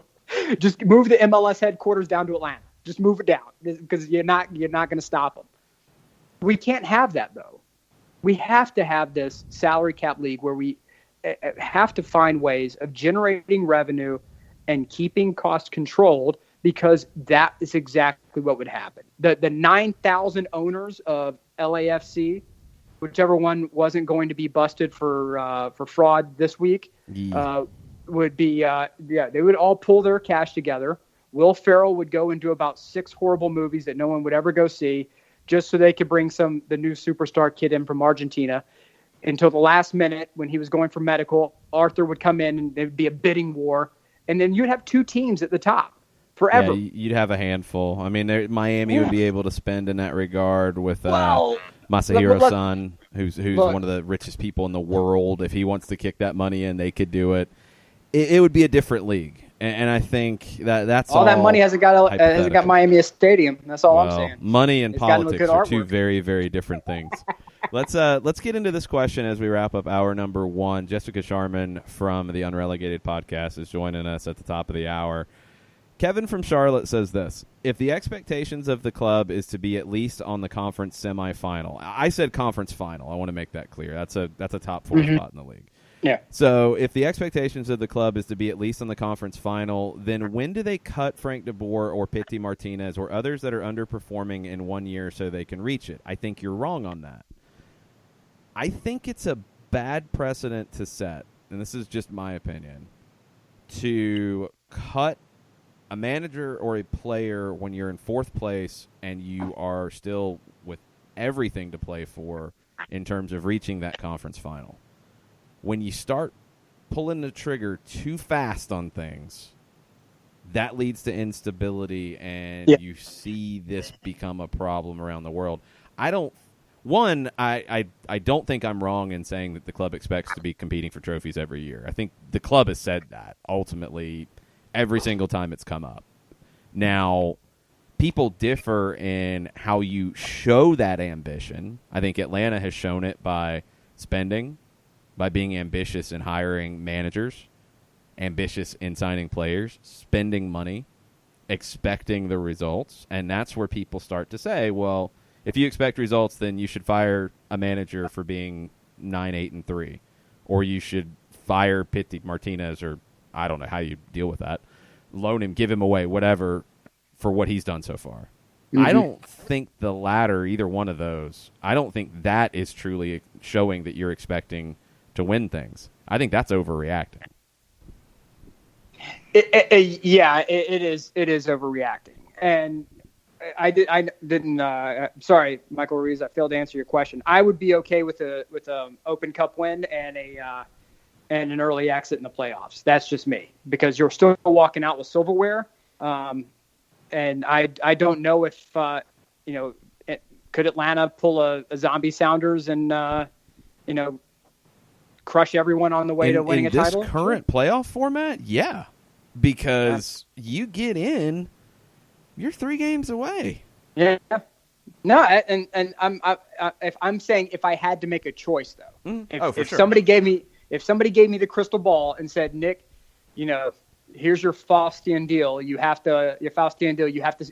Just move the MLS headquarters down to Atlanta. Just move it down, because you're not going to stop them. We can't have that, though. We have to have this salary cap league where we have to find ways of generating revenue and keeping costs controlled, because that is exactly what would happen. The 9,000 owners of LAFC, whichever one wasn't going to be busted for fraud this week, would be they would all pull their cash together. Will Ferrell would go into about 6 horrible movies that no one would ever go see, just so they could bring the new superstar kid in from Argentina. Until the last minute, when he was going for medical, Arthur would come in and there would be a bidding war. And then you'd have 2 teams at the top forever. Yeah, you'd have a handful. I mean, Miami would be able to spend in that regard with Masahiro-san, who's one of the richest people in the world. If he wants to kick that money in, they could do it. It would be a different league. And I think that's all that money hasn't got Miami a stadium. That's all I'm saying. Money and politics are 2 very, very different things. Let's get into this question as we wrap up hour number 1. Jessica Sharman from the Unrelegated podcast is joining us at the top of the hour. Kevin from Charlotte says this: if the expectations of the club is to be at least on the conference semifinal, I said conference final. I want to make that clear. That's a top 4 spot in the league. Yeah. So if the expectations of the club is to be at least on the conference final, then when do they cut Frank de Boer or Pity Martinez or others that are underperforming in 1 year so they can reach it? I think you're wrong on that. I think it's a bad precedent to set, and this is just my opinion, to cut a manager or a player when you're in 4th place and you are still with everything to play for in terms of reaching that conference final. When you start pulling the trigger too fast on things, that leads to instability, and you see this become a problem around the world. I don't think I'm wrong in saying that the club expects to be competing for trophies every year. I think the club has said that ultimately every single time it's come up. Now, people differ in how you show that ambition. I think Atlanta has shown it by spending, by being ambitious and hiring managers. ambitious in signing players, spending money, expecting the results, and that's where people start to say, well, if you expect results, then you should fire a manager for being 9-8-3, or you should fire Pity Martinez, or I don't know how you deal with that. Loan him, give him away, whatever, for what he's done so far. I don't think the latter, either one of those, I don't think that is truly showing that you're expecting to win things. I think that's overreacting. It is. It is overreacting. And I didn't. Sorry, Michael Ruiz. I failed to answer your question. I would be okay with a Open Cup win and an early exit in the playoffs. That's just me, because you're still walking out with silverware. And I don't know if could Atlanta pull a zombie Sounders and crush everyone on the way to winning a title? In this current playoff format, yeah. Because you get in, you're 3 games away. Yeah. No, and I'm saying if I had to make a choice, though, if sure. somebody gave me the crystal ball and said, Nick, here's your Faustian deal. You have to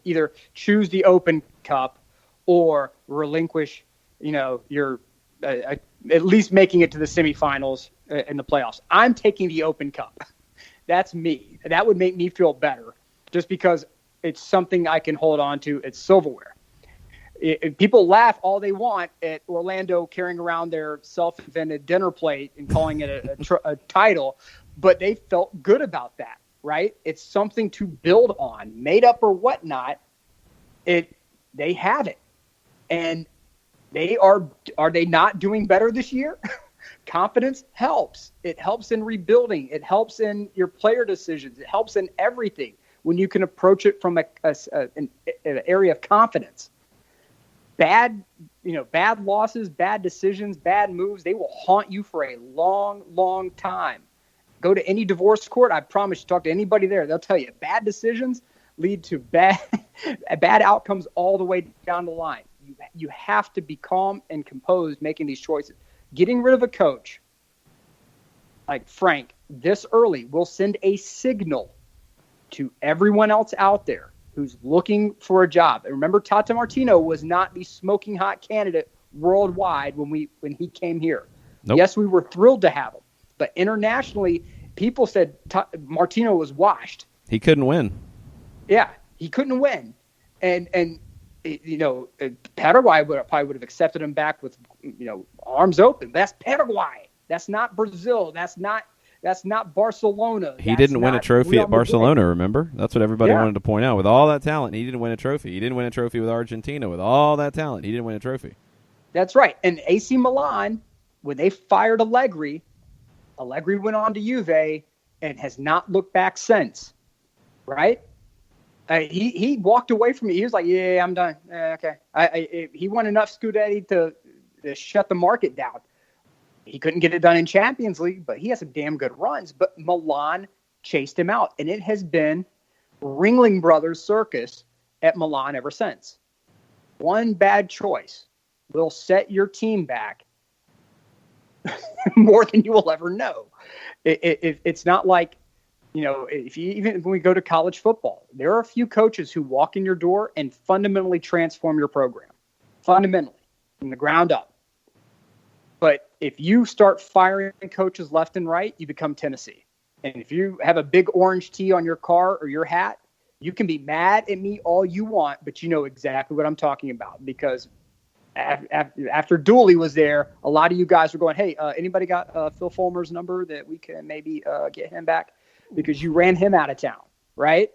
either choose the Open Cup or relinquish, your at least making it to the semifinals in the playoffs. I'm taking the Open Cup. That's me. That would make me feel better, just because it's something I can hold on to. It's silverware. People laugh all they want at Orlando carrying around their self-invented dinner plate and calling it a title, but they felt good about that, right? It's something to build on, made up or whatnot. They have it, and they are they not doing better this year? Confidence helps. It helps in rebuilding. It helps in your player decisions. It helps in everything when you can approach it from an area of confidence. Bad losses, bad decisions, bad moves, they will haunt you for a long, long time. Go to any divorce court. I promise you, talk to anybody there. They'll tell you bad decisions lead to bad outcomes all the way down the line. You have to be calm and composed making these choices. Getting rid of a coach like Frank this early will send a signal to everyone else out there who's looking for a job. And remember, Tata Martino was not the smoking hot candidate worldwide when he came here. Nope. Yes, we were thrilled to have him, but internationally, people said Martino was washed. He couldn't win. Yeah, he couldn't win, and Paraguay probably would have accepted him back with arms open. That's Paraguay. That's not Brazil. That's not Barcelona. He didn't win a trophy at Barcelona, remember? That's what everybody wanted to point out. With all that talent, he didn't win a trophy. He didn't win a trophy with Argentina. With all that talent, he didn't win a trophy. That's right. And AC Milan, when they fired Allegri went on to Juve and has not looked back since, right? He walked away from it. He was like, yeah, I'm done. Okay. He won enough Scudetti to shut the market down. He couldn't get it done in Champions League, but he has some damn good runs. But Milan chased him out, and it has been Ringling Brothers circus at Milan ever since. One bad choice will set your team back more than you will ever know. It's not like, even when we go to college football, there are a few coaches who walk in your door and fundamentally transform your program, fundamentally, from the ground up. But if you start firing coaches left and right, you become Tennessee. And if you have a big orange T on your car or your hat, you can be mad at me all you want, but you know exactly what I'm talking about. Because after Dooley was there, a lot of you guys were going, hey, anybody got Phil Fulmer's number that we can maybe get him back? Because you ran him out of town, right?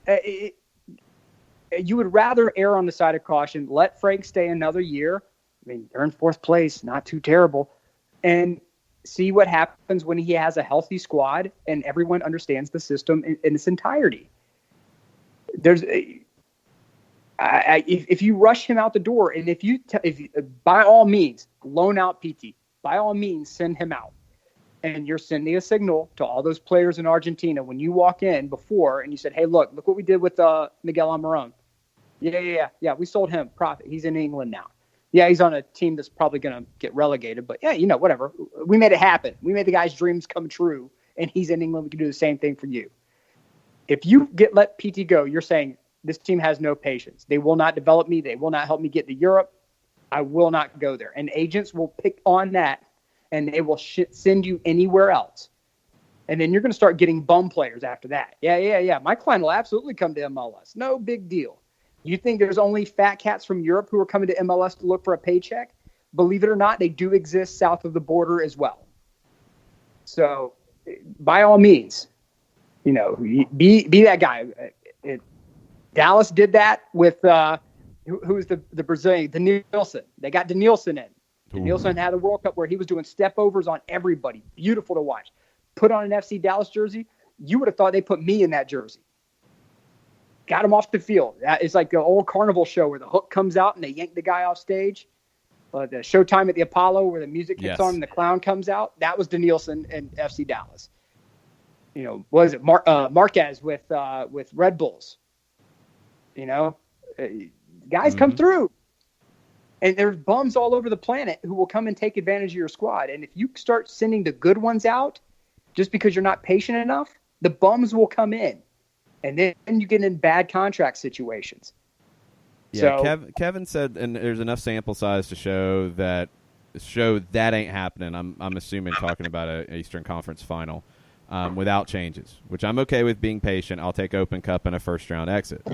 You would rather err on the side of caution, let Frank stay another year. I mean, they're in 4th place, not too terrible, and see what happens when he has a healthy squad and everyone understands the system in its entirety. If you rush him out the door, and if by all means loan out PT, by all means send him out, and you're sending a signal to all those players in Argentina when you walk in before and you said, hey, look what we did with Miguel Almirón. Yeah, we sold him profit. He's in England now. Yeah, he's on a team that's probably going to get relegated, but yeah, whatever. We made it happen. We made the guy's dreams come true, and he's in England, we can do the same thing for you. If you let PT go, you're saying this team has no patience. They will not develop me. They will not help me get to Europe. I will not go there. And agents will pick on that, and they will send you anywhere else. And then you're going to start getting bum players after that. Yeah. My client will absolutely come to MLS. No big deal. You think there's only fat cats from Europe who are coming to MLS to look for a paycheck? Believe it or not, they do exist south of the border as well. So by all means, be that guy. Dallas did that with who's the Brazilian, Denilson. They got Denilson in. Denilson had a World Cup where he was doing step-overs on everybody. Beautiful to watch. Put on an FC Dallas jersey, you would have thought they put me in that jersey. Got him off the field. It's like the old carnival show where the hook comes out and they yank the guy off stage. The Showtime at the Apollo where the music kicks on and the clown comes out. That was Denilson and FC Dallas. Was it Marquez with Red Bulls? Guys come through. And there's bums all over the planet who will come and take advantage of your squad. And if you start sending the good ones out just because you're not patient enough, the bums will come in. And then you get in bad contract situations. Yeah, so, Kevin said, and there's enough sample size to show that ain't happening. I'm assuming talking about an Eastern Conference final without changes, which I'm okay with being patient. I'll take Open Cup and a first-round exit.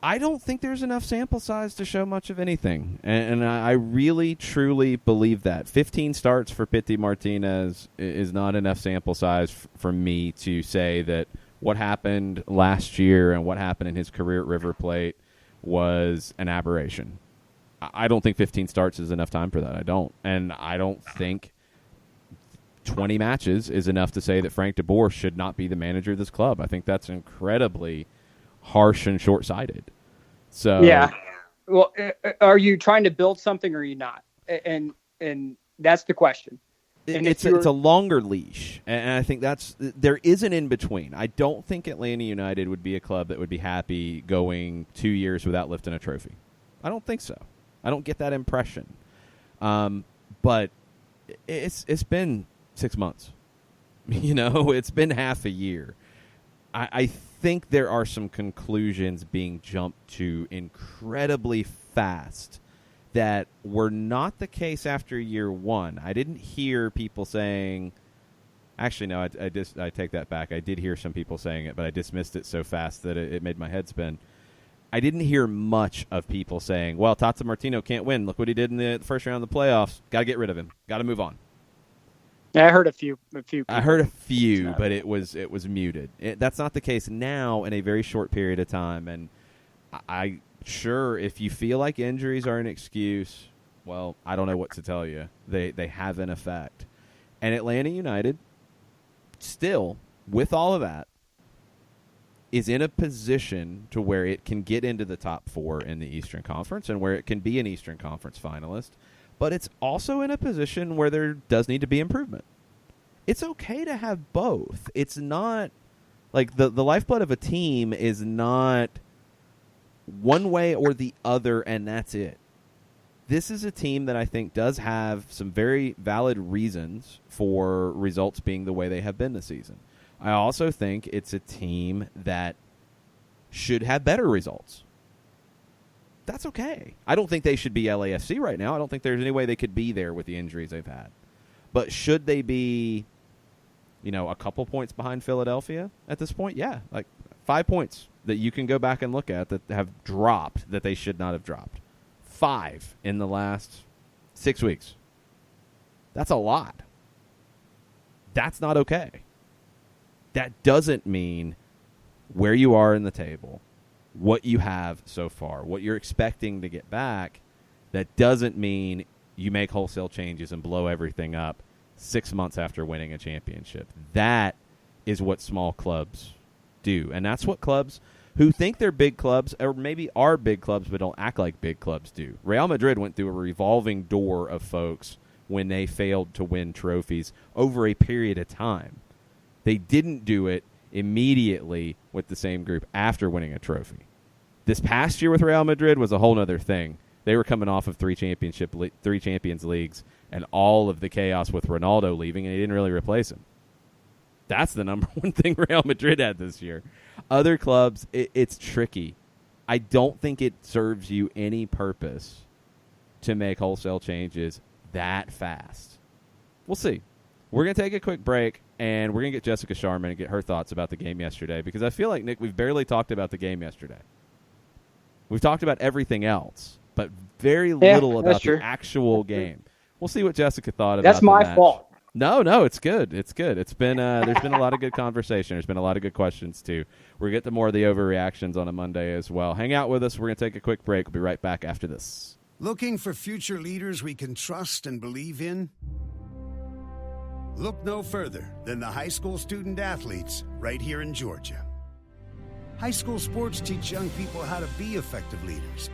I don't think there's enough sample size to show much of anything, and I really, truly believe that. 15 starts for Pity Martinez is not enough sample size for me to say that what happened last year and what happened in his career at River Plate was an aberration. I don't think 15 starts is enough time for that. I don't. And I don't think 20 matches is enough to say that Frank de Boer should not be the manager of this club. I think that's incredibly harsh and short-sighted. So yeah. Well, are you trying to build something or are you not? And that's the question. It's a longer leash, and I think there is an in-between. I don't think Atlanta United would be a club that would be happy going 2 years without lifting a trophy. I don't think so. I don't get that impression. But it's been 6 months. It's been half a year. I think there are some conclusions being jumped to incredibly fast that were not the case after year one. I didn't hear people saying – actually, no, I take that back. I did hear some people saying it, but I dismissed it so fast that it made my head spin. I didn't hear much of people saying, well, Tata Martino can't win. Look what he did in the first round of the playoffs. Got to get rid of him. Got to move on. Yeah, I heard a few. I heard a few, but it was muted. That's not the case now in a very short period of time, and Sure, if you feel like injuries are an excuse, well, I don't know what to tell you. They have an effect. And Atlanta United, still, with all of that, is in a position to where it can get into the top four in the Eastern Conference and where it can be an Eastern Conference finalist. But it's also in a position where there does need to be improvement. It's okay to have both. It's not like the lifeblood of a team is not one way or the other, and that's it. This is a team that I think does have some very valid reasons for results being the way they have been this season. I also think it's a team that should have better results. That's okay. I don't think they should be LAFC right now. I don't think there's any way they could be there with the injuries they've had. But should they be, a couple points behind Philadelphia at this point? Yeah, like 5 points that you can go back and look at that have dropped that they should not have dropped. 5 in the last 6 weeks. That's a lot. That's not okay. That doesn't mean where you are in the table, what you have so far, what you're expecting to get back. That doesn't mean you make wholesale changes and blow everything up 6 months after winning a championship. That is what small clubs do. And that's what clubs who think they're big clubs, or maybe are big clubs but don't act like big clubs, do. Real Madrid went through a revolving door of folks when they failed to win trophies over a period of time. They didn't do it immediately with the same group after winning a trophy. This past year with Real Madrid was a whole other thing. They were coming off of three Champions Leagues and all of the chaos with Ronaldo leaving, and he didn't really replace him. That's the number one thing Real Madrid had this year. Other clubs, it's tricky. I don't think it serves you any purpose to make wholesale changes that fast. We'll see. We're going to take a quick break, and we're going to get Jessica Sharman and get her thoughts about the game yesterday, because I feel like, Nick, we've barely talked about the game yesterday. We've talked about everything else, but very little about the actual game. We'll see what Jessica thought about That's my match. fault. No, it's good. It's good. It's been there's been a lot of good conversation. There's been a lot of good questions too. We're gonna get to more of the overreactions on a Monday as well. Hang out with us. We're gonna take a quick break. We'll be right back after this. Looking for future leaders we can trust and believe in? Look no further than the high school student athletes right here in Georgia. High school sports teach young people how to be effective leaders.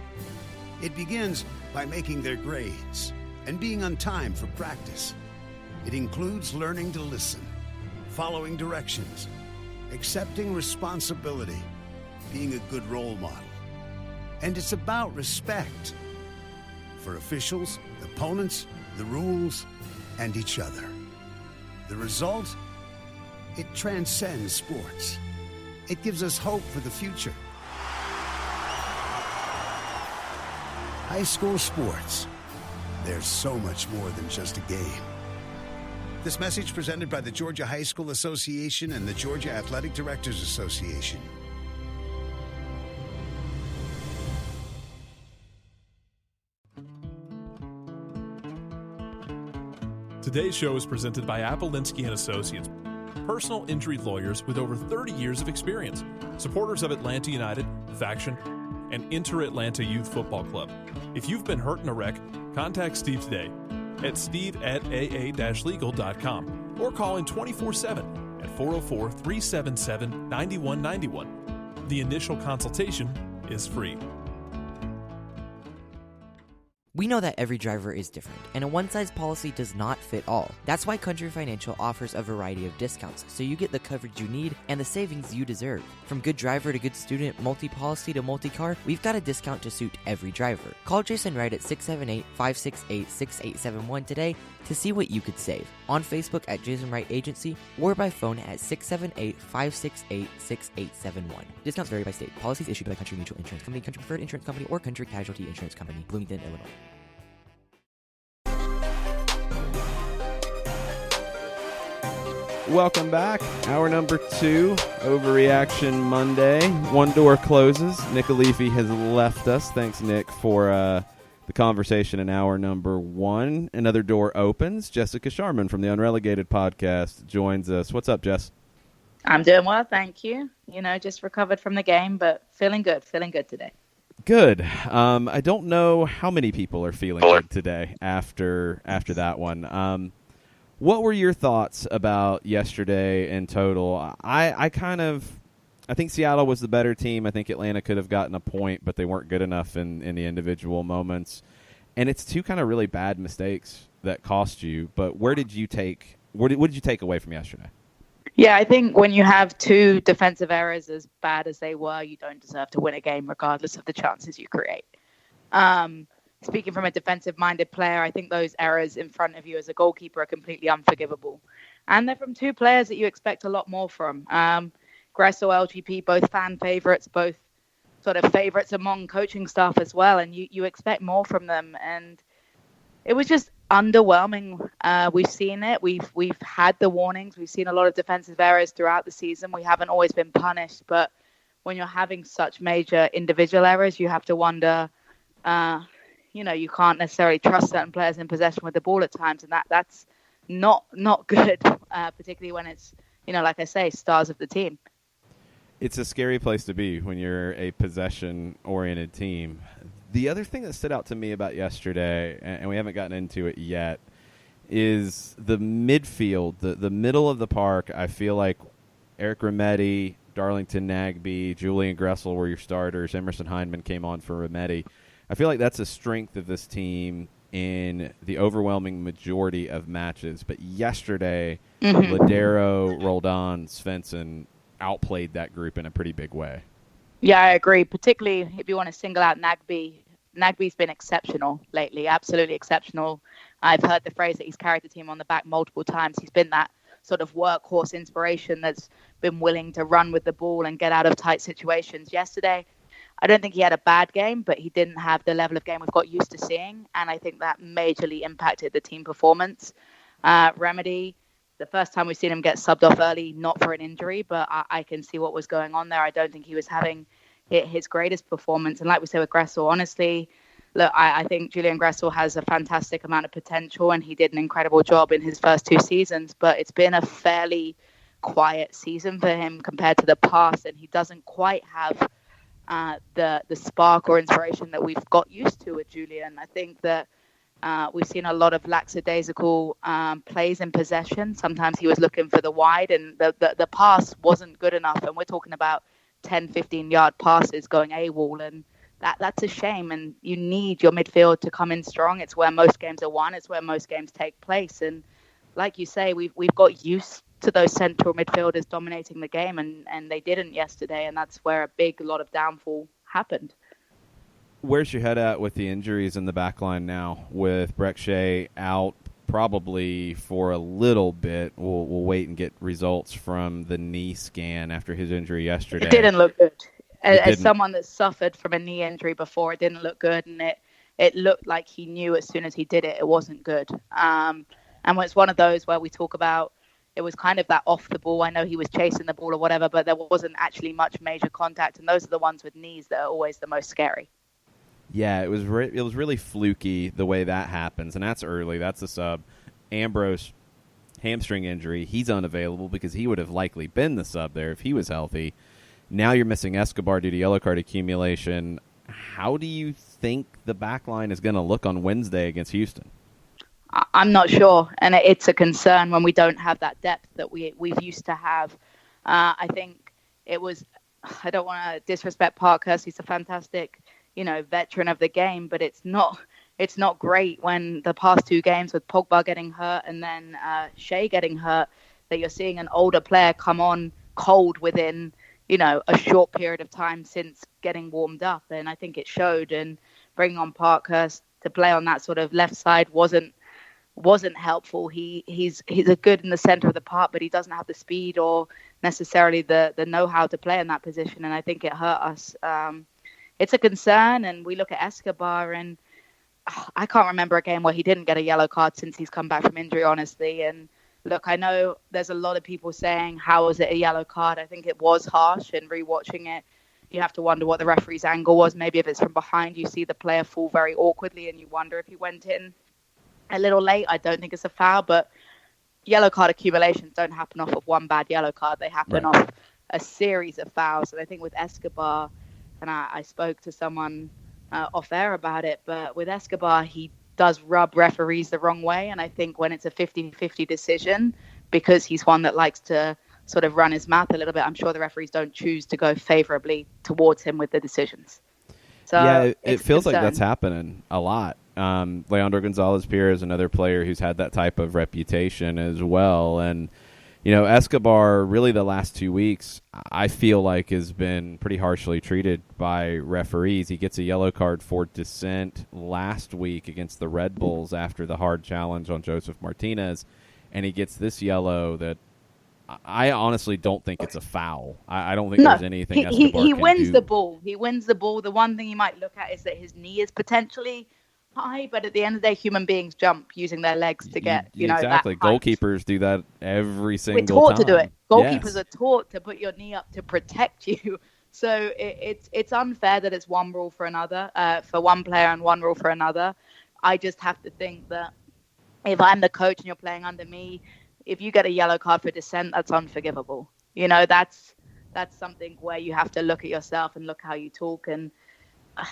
It begins by making their grades and being on time for practice. It includes learning to listen, following directions, accepting responsibility, being a good role model. And it's about respect for officials, opponents, the rules, and each other. The result? It transcends sports. It gives us hope for the future. High school sports. There's so much more than just a game. This message presented by the Georgia High School Association and the Georgia Athletic Directors Association. Today's show is presented by Appolinsky & Associates, personal injury lawyers with over 30 years of experience, supporters of Atlanta United, Faction, and Inter-Atlanta Youth Football Club. If you've been hurt in a wreck, contact Steve today at steve@aa-legal.com or call in 24/7 at 404-377-9191. The initial consultation is free. We know that every driver is different, and a one-size policy does not fit all. That's why Country Financial offers a variety of discounts, so you get the coverage you need and the savings you deserve. From good driver to good student, multi-policy to multi-car, we've got a discount to suit every driver. Call Jason Wright at 678-568-6871 today to see what you could save. On Facebook at Jason Wright Agency or by phone at 678-568-6871. Discounts vary by state. Policies issued by Country Mutual Insurance Company, Country Preferred Insurance Company, or Country Casualty Insurance Company, Bloomington, Illinois. Welcome back. Hour number 2, Overreaction Monday. One door closes. Nick Alifi has left us. Thanks, Nick, for the conversation in hour number 1. Another door opens. Jessica Sharman from the Unrelegated podcast joins us. What's up, Jess? I'm doing well, thank you. Just recovered from the game, but feeling good today. Good. I don't know how many people are feeling good today after that one. What were your thoughts about yesterday in total? I think Seattle was the better team. I think Atlanta could have gotten a point, but they weren't good enough in the individual moments. And it's two kind of really bad mistakes that cost you. But what did you take away from yesterday? Yeah, I think when you have two defensive errors as bad as they were, you don't deserve to win a game regardless of the chances you create. Speaking from a defensive-minded player, I think those errors in front of you as a goalkeeper are completely unforgivable. And they're from two players that you expect a lot more from. Gresso, LGP, both fan favorites, both sort of favorites among coaching staff as well. And you expect more from them. And it was just underwhelming. We've seen it. We've had the warnings. We've seen a lot of defensive errors throughout the season. We haven't always been punished. But when you're having such major individual errors, you have to wonder... you can't necessarily trust certain players in possession with the ball at times, and that's not good, particularly when it's, like I say, stars of the team. It's a scary place to be when you're a possession-oriented team. The other thing that stood out to me about yesterday, and we haven't gotten into it yet, is the midfield, the middle of the park. I feel like Eric Remedi, Darlington Nagbe, Julian Gressel were your starters. Emerson Hindman came on for Remedi. I feel like that's a strength of this team in the overwhelming majority of matches. But yesterday, Ladero, Roldan, Svensson outplayed that group in a pretty big way. Yeah, I agree. Particularly if you want to single out Nagbe. Nagbe's been exceptional lately, absolutely exceptional. I've heard the phrase that he's carried the team on the back multiple times. He's been that sort of workhorse inspiration that's been willing to run with the ball and get out of tight situations. Yesterday, I don't think he had a bad game, but he didn't have the level of game we've got used to seeing. And I think that majorly impacted the team performance. Remedy, the first time we've seen him get subbed off early, not for an injury, but I can see what was going on there. I don't think he was having his greatest performance. And like we said with Gressel, honestly, look, I think Julian Gressel has a fantastic amount of potential, and he did an incredible job in his first 2 seasons. But it's been a fairly quiet season for him compared to the past, and he doesn't quite have the spark or inspiration that we've got used to with Julian. I think that we've seen a lot of lackadaisical plays in possession. Sometimes he was looking for the wide, and the pass wasn't good enough. And we're talking about 10, 15-yard passes going AWOL, and that's a shame. And you need your midfield to come in strong. It's where most games are won. It's where most games take place. And like you say, we've got used to those central midfielders dominating the game, and they didn't yesterday. And that's where a lot of downfall happened. Where's your head at with the injuries in the back line now? With Breck Shea out probably for a little bit. We'll wait and get results from the knee scan after his injury yesterday. It didn't look good. As someone that suffered from a knee injury before, it didn't look good, and it looked like he knew as soon as he did it wasn't good. And it's one of those where we talk about it was kind of that off the ball. I know he was chasing the ball or whatever, but there wasn't actually much major contact, and those are the ones with knees that are always the most scary. Yeah, it was really fluky the way that happens, and that's early. That's a sub. Ambrose, hamstring injury. He's unavailable because he would have likely been the sub there if he was healthy. Now you're missing Escobar due to yellow card accumulation. How do you think the back line is going to look on Wednesday against Houston? I'm not sure, and it's a concern when we don't have that depth that we've used to have. I think it was. I don't want to disrespect Parkhurst. He's a fantastic, veteran of the game, but it's not great when the past 2 games with Pogba getting hurt and then Shea getting hurt, that you're seeing an older player come on cold within, a short period of time since getting warmed up. And I think it showed, and bringing on Parkhurst to play on that sort of left side wasn't helpful. He's a good in the center of the park, but he doesn't have the speed or necessarily the know-how to play in that position. And I think it hurt us. It's a concern, and we look at Escobar, and I can't remember a game where he didn't get a yellow card since he's come back from injury, honestly. And look, I know there's a lot of people saying, how was it a yellow card? I think it was harsh, and rewatching it, you have to wonder what the referee's angle was. Maybe if it's from behind, you see the player fall very awkwardly, and you wonder if he went in a little late. I don't think it's a foul, but yellow card accumulations don't happen off of one bad yellow card. They happen off a series of fouls. And I think with Escobar, and I spoke to someone off air about it, but with Escobar, he does rub referees the wrong way. And I think when it's a 50-50 decision, because he's one that likes to sort of run his mouth a little bit, I'm sure the referees don't choose to go favorably towards him with the decisions. So yeah, it feels like that's happening a lot. Leandro Gonzalez-Pierre is another player who's had that type of reputation as well. And, Escobar, really the last 2 weeks, I feel like has been pretty harshly treated by referees. He gets a yellow card for dissent last week against the Red Bulls after the hard challenge on Joseph Martinez, and he gets this yellow that I honestly don't think it's a foul. I don't think there's anything Escobar he can wins do. the ball. He wins the ball. The one thing you might look at is that his knee is potentially high, but at the end of the day, human beings jump using their legs to get, exactly. That height. Goalkeepers do that every single time. We're taught to do it. Goalkeepers Yes. are taught to put your knee up to protect you. So it's unfair that it's one rule for another, for one player and one rule for another. I just have to think that if I'm the coach and you're playing under me, if you get a yellow card for dissent, that's unforgivable. That's something where you have to look at yourself and look how you talk. And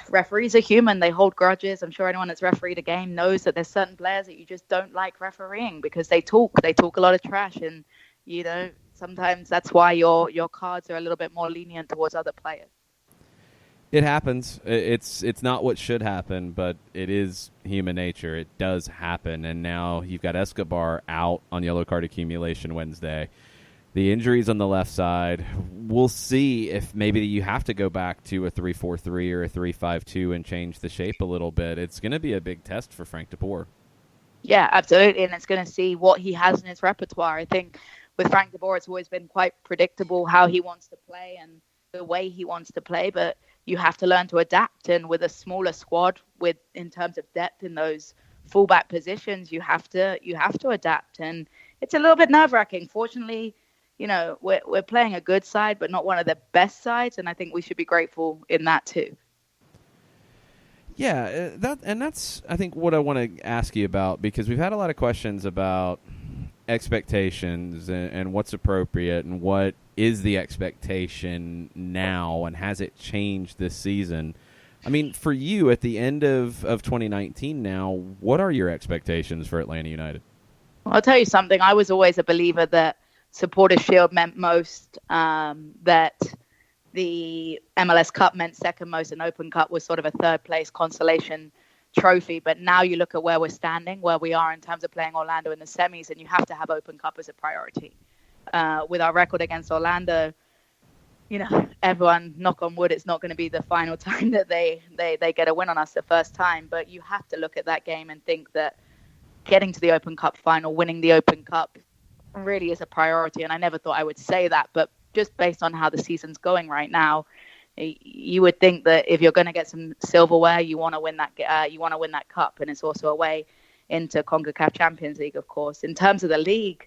referees are human. They hold grudges. I'm sure anyone that's refereed a game knows that there's certain players that you just don't like refereeing because they talk a lot of trash. And, sometimes that's why your cards are a little bit more lenient towards other players. It happens. It's not what should happen, but it is human nature. It does happen. And now you've got Escobar out on yellow card accumulation Wednesday. The injuries on the left side, we'll see if maybe you have to go back to a 3-4-3 or a 3-5-2 and change the shape a little bit. It's going to be a big test for Frank de Boer. Yeah, absolutely. And it's going to see what he has in his repertoire. I think with Frank de Boer, it's always been quite predictable how he wants to play and the way he wants to play, but you have to learn to adapt. And with a smaller squad, in terms of depth in those fullback positions, you have to adapt. And it's a little bit nerve-wracking. Fortunately, we're playing a good side, but not one of the best sides, and I think we should be grateful in that too. Yeah, that's I think what I want to ask you about, because we've had a lot of questions about expectations and what's appropriate and what is the expectation now, and has it changed this season? I mean, for you at the end of 2019 now, what are your expectations for Atlanta United? Well, I'll tell you something. I was always a believer that Supporters Shield meant most, that the MLS Cup meant second most, and Open Cup was sort of a third place consolation trophy. But now you look at where we're standing, where we are in terms of playing Orlando in the semis, and you have to have Open Cup as a priority. With our record against Orlando, everyone, knock on wood, it's not going to be the final time that they get a win on us the first time. But you have to look at that game and think that getting to the Open Cup final, winning the Open Cup really is a priority. And I never thought I would say that, but just based on how the season's going right now, you would think that if you're going to get some silverware, you want to win that cup, and it's also a way into CONCACAF Champions League, of course. In terms of the league,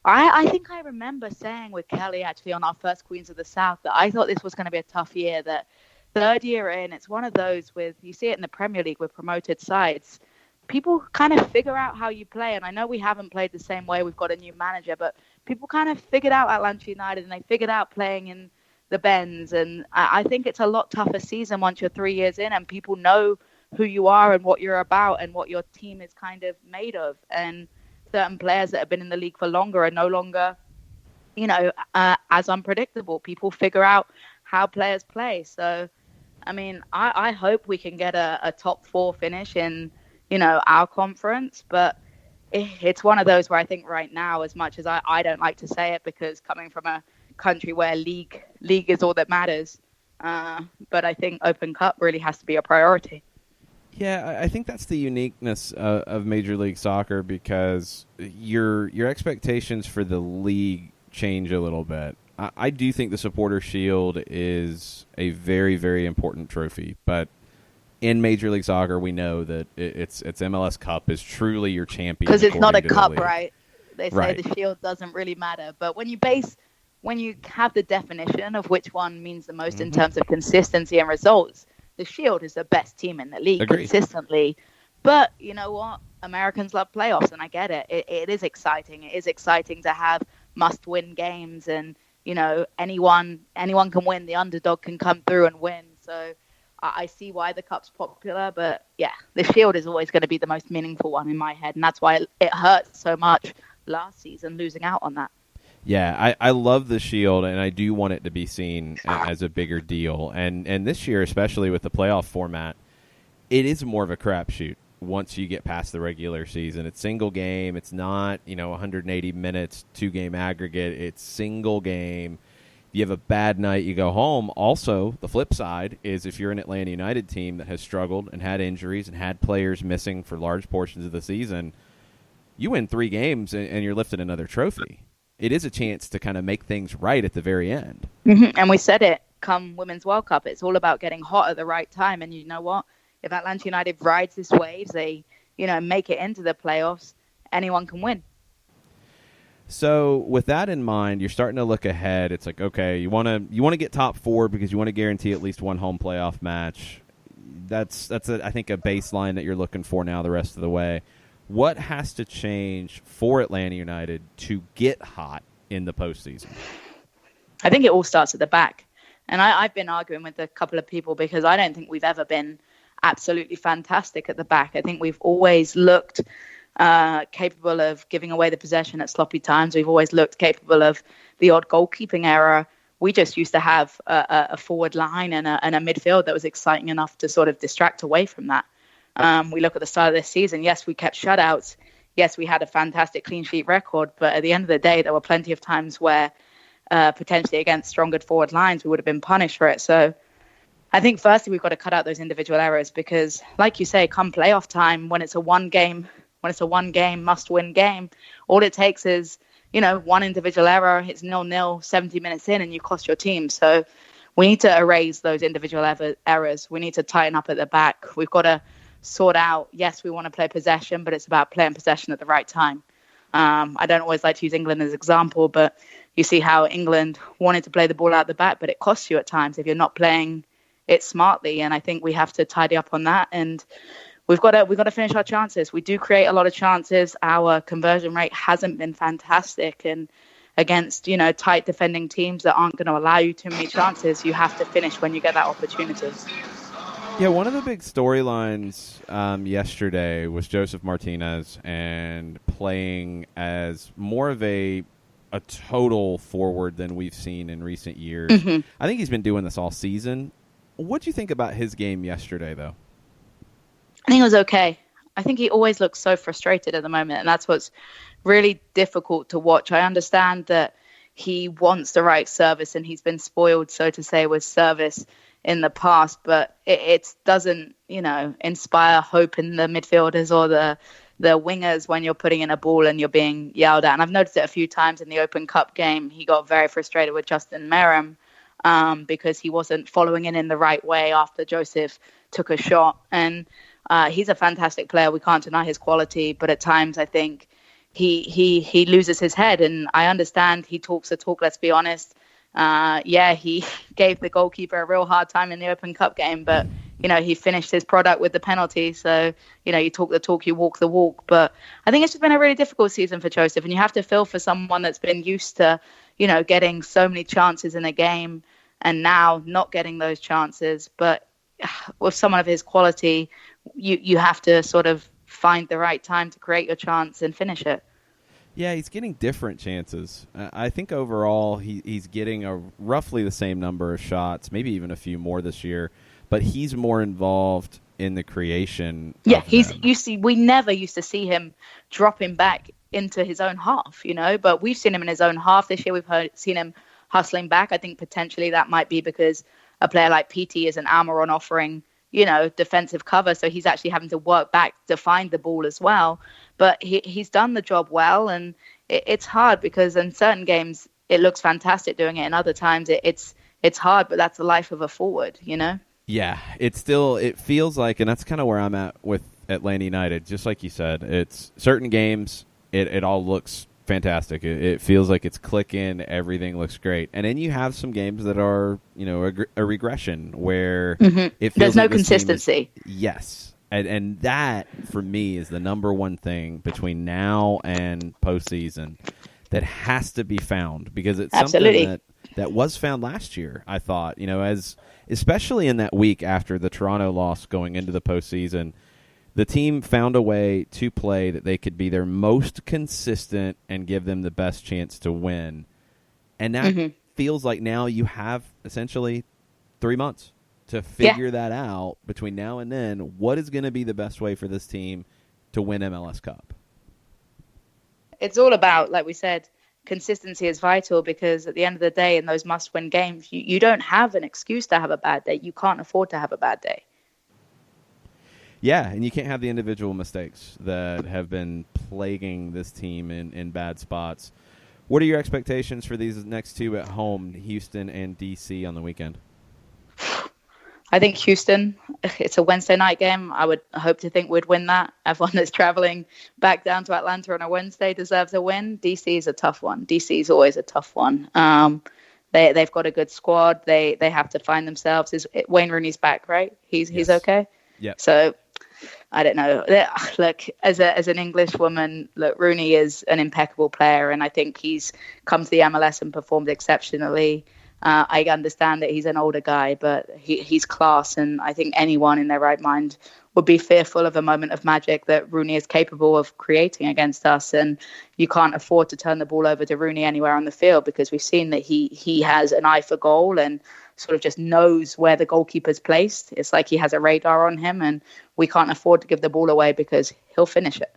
I think I remember saying with Kelly actually on our first Queens of the South that I thought this was going to be a tough year. That third year in, it's one of those you see it in the Premier League with promoted sides. People kind of figure out how you play. And I know we haven't played the same way. We've got a new manager, but people kind of figured out Atlanta United, and they figured out playing in the Bends. And I think it's a lot tougher season once you're 3 years in and people know who you are and what you're about and what your team is kind of made of. And certain players that have been in the league for longer are no longer, as unpredictable. People figure out how players play. So, I mean, I hope we can get a top 4 finish in our conference, but it's one of those where I think right now, as much as I don't like to say it, because coming from a country where league is all that matters, but I think Open Cup really has to be a priority. Yeah, I think that's the uniqueness of Major League Soccer, because your expectations for the league change a little bit. I do think the Supporters Shield is a very, very important trophy, but in Major League Soccer, we know that it's MLS Cup is truly your champion. Because it's not a cup, right? They say the Shield doesn't really matter. But when you have the definition of which one means the most in terms of consistency and results, the Shield is the best team in the league consistently. But you know what? Americans love playoffs, and I get it. It is exciting. It is exciting to have must-win games, and anyone can win. The underdog can come through and win. So I see why the Cup's popular, but yeah, the Shield is always going to be the most meaningful one in my head, and that's why it hurts so much last season losing out on that. Yeah, I love the Shield, and I do want it to be seen as a bigger deal. And this year, especially with the playoff format, it is more of a crapshoot once you get past the regular season. It's single game. It's not 180 minutes, 2-game aggregate. It's single game. You have a bad night, you go home. Also, the flip side is if you're an Atlanta United team that has struggled and had injuries and had players missing for large portions of the season, you win 3 games and you're lifting another trophy. It is a chance to kind of make things right at the very end. Mm-hmm. And we said it come Women's World Cup. It's all about getting hot at the right time. And you know what? If Atlanta United rides this wave, they make it into the playoffs, anyone can win. So with that in mind, you're starting to look ahead. It's like, okay, you want to get top 4 because you want to guarantee at least one home playoff match. That's I think a baseline that you're looking for now the rest of the way. What has to change for Atlanta United to get hot in the postseason? I think it all starts at the back. And I've been arguing with a couple of people because I don't think we've ever been absolutely fantastic at the back. I think we've always looked capable of giving away the possession at sloppy times. We've always looked capable of the odd goalkeeping error. We just used to have a forward line and a midfield that was exciting enough to sort of distract away from that. We look at the start of this season. Yes, we kept shutouts. Yes, we had a fantastic clean sheet record. But at the end of the day, there were plenty of times where potentially against stronger forward lines, we would have been punished for it. So I think firstly we've got to cut out those individual errors because, like you say, come playoff time, when it's a one game must-win game, all it takes is one individual error. It's 0-0, 70 minutes in, and you cost your team. So we need to erase those individual errors. We need to tighten up at the back. We've got to sort out. Yes, we want to play possession, but it's about playing possession at the right time. I don't always like to use England as an example, but you see how England wanted to play the ball out the back, but it costs you at times if you're not playing it smartly. And I think we have to tidy up on that. And we've got to finish our chances. We do create a lot of chances. Our conversion rate hasn't been fantastic. And against, tight defending teams that aren't going to allow you too many chances, you have to finish when you get that opportunity. Yeah, one of the big storylines yesterday was Joseph Martinez and playing as more of a total forward than we've seen in recent years. Mm-hmm. I think he's been doing this all season. What do you think about his game yesterday, though? I think it was okay. I think he always looks so frustrated at the moment, and that's what's really difficult to watch. I understand that he wants the right service, and he's been spoiled, so to say, with service in the past, but it doesn't, inspire hope in the midfielders or the wingers when you're putting in a ball and you're being yelled at. And I've noticed it a few times in the Open Cup game. He got very frustrated with Justin Merrim because he wasn't following in the right way after Joseph took a shot. And he's a fantastic player. We can't deny his quality, but at times I think he loses his head. And I understand he talks the talk, let's be honest. He gave the goalkeeper a real hard time in the Open Cup game, but he finished his product with the penalty. So, you talk the talk, you walk the walk. But I think it's just been a really difficult season for Joseph, and you have to feel for someone that's been used to, getting so many chances in a game and now not getting those chances. But with someone of his quality, you have to sort of find the right time to create your chance and finish it. Yeah, he's getting different chances. I think overall he's getting roughly the same number of shots, maybe even a few more this year, but he's more involved in the creation. Yeah, we never used to see him dropping back into his own half, but we've seen him in his own half this year. We've seen him hustling back. I think potentially that might be because a player like PT is an Almiron offering, defensive cover. So he's actually having to work back to find the ball as well. But he's done the job well. And it's hard because in certain games, it looks fantastic doing it. And other times it's hard, but that's the life of a forward, Yeah, it feels like, and that's kind of where I'm at with Atlanta United. Just like you said, it's certain games, it all looks fantastic. It feels like it's clicking. Everything looks great. And then you have some games that are, a regression where it feels there's no consistency. Yes. And that, for me, is the number one thing between now and postseason that has to be found, because it's Absolutely. something that was found last year, I thought, especially in that week after the Toronto loss going into the postseason. The team found a way to play that they could be their most consistent and give them the best chance to win. And that feels like now you have essentially 3 months to figure that out between now and then. What is going to be the best way for this team to win MLS Cup? It's all about, like we said, consistency is vital, because at the end of the day, in those must-win games, you don't have an excuse to have a bad day. You can't afford to have a bad day. Yeah, and you can't have the individual mistakes that have been plaguing this team in bad spots. What are your expectations for these next two at home, Houston and DC, on the weekend? I think Houston, it's a Wednesday night game. I would hope to think we'd win that. Everyone that's traveling back down to Atlanta on a Wednesday deserves a win. DC is a tough one. DC is always a tough one. They've got a good squad. They have to find themselves. Wayne Rooney's back, right? He's okay? Yeah. So I don't know. Look, as an English woman, look, Rooney is an impeccable player, and I think he's come to the MLS and performed exceptionally. I understand that he's an older guy, but he's class, and I think anyone in their right mind would be fearful of a moment of magic that Rooney is capable of creating against us. And you can't afford to turn the ball over to Rooney anywhere on the field, because we've seen that he has an eye for goal and sort of just knows where the goalkeeper's placed. It's like he has a radar on him, and we can't afford to give the ball away because he'll finish it.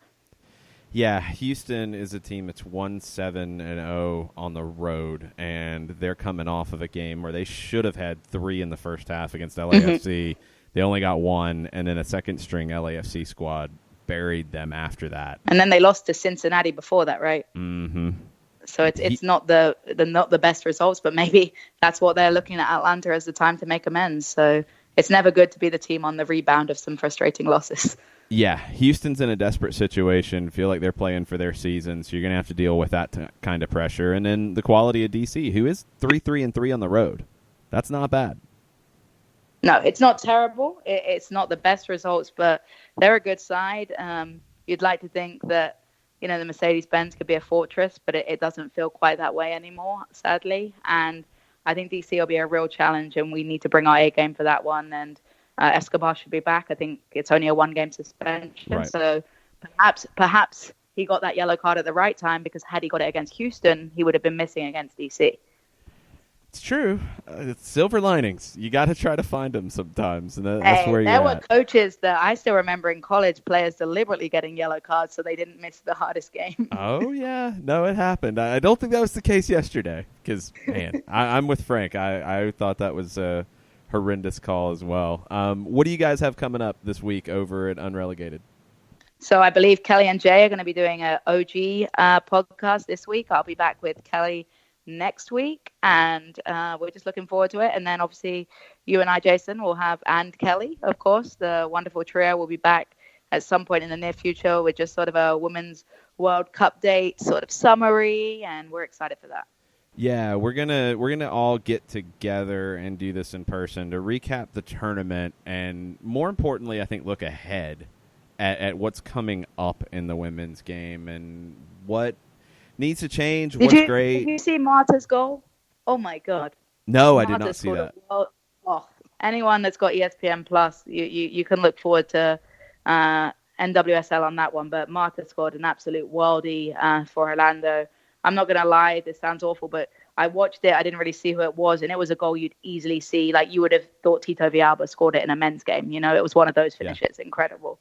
Yeah, Houston is a team that's 1-7-0 on the road, and they're coming off of a game where they should have had 3 in the first half against LAFC. They only got 1, and then a second-string LAFC squad buried them after that. And then they lost to Cincinnati before that, right? Mm-hmm. So it's not the best results, but maybe that's what they're looking at Atlanta as the time to make amends. So it's never good to be the team on the rebound of some frustrating losses. Yeah, Houston's in a desperate situation. Feel like they're playing for their season, so you're going to have to deal with that kind of pressure. And then the quality of DC, who is 3-3-3 on the road. That's not bad. No, it's not terrible. It's not the best results, but they're a good side. You'd like to think that, the Mercedes-Benz could be a fortress, but it doesn't feel quite that way anymore, sadly. And I think DC will be a real challenge, and we need to bring our A game for that one. And Escobar should be back. I think it's only a 1-game suspension. Right. So perhaps he got that yellow card at the right time, because had he got it against Houston, he would have been missing against DC. It's true. It's silver linings. You got to try to find them sometimes, and that's where you're There were at. coaches that I still remember in college, players deliberately getting yellow cards so they didn't miss the hardest game. Oh, yeah. No, it happened. I don't think that was the case yesterday because, man, I'm with Frank. I thought that was a horrendous call as well. What do you guys have coming up this week over at Unrelegated? So I believe Kelly and Jay are going to be doing an OG podcast this week. I'll be back with Kelly next week, and we're just looking forward to it. And then obviously you and I, Jason, will have, and Kelly, of course, the wonderful trio will be back at some point in the near future with just sort of a Women's World Cup date sort of summary, and we're excited for that. Yeah, we're gonna all get together and do this in person to recap the tournament, and more importantly, I think look ahead at what's coming up in the women's game and what needs to change. What's great? Did you see Marta's goal? Oh my God! No, I did not see that. Anyone that's got ESPN Plus, you can look forward to NWSL on that one. But Marta scored an absolute worldie for Orlando. I'm not going to lie, this sounds awful, but I watched it. I didn't really see who it was, and it was a goal you'd easily see. Like, you would have thought Tito Villalba scored it in a men's game. It was one of those finishes. Yeah. Incredible.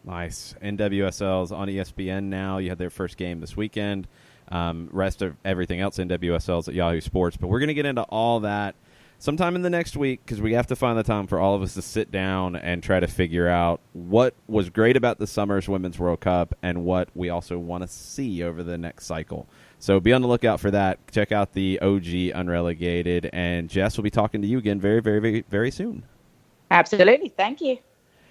Nice. NWSL's on ESPN now. You had their first game this weekend. Rest of everything else NWSL's at Yahoo Sports. But we're going to get into all that sometime in the next week because we have to find the time for all of us to sit down and try to figure out what was great about the Summer's Women's World Cup and what we also want to see over the next cycle. So be on the lookout for that. Check out the OG Unrelegated. And Jess will be talking to you again very, very, very, very soon. Absolutely. Thank you.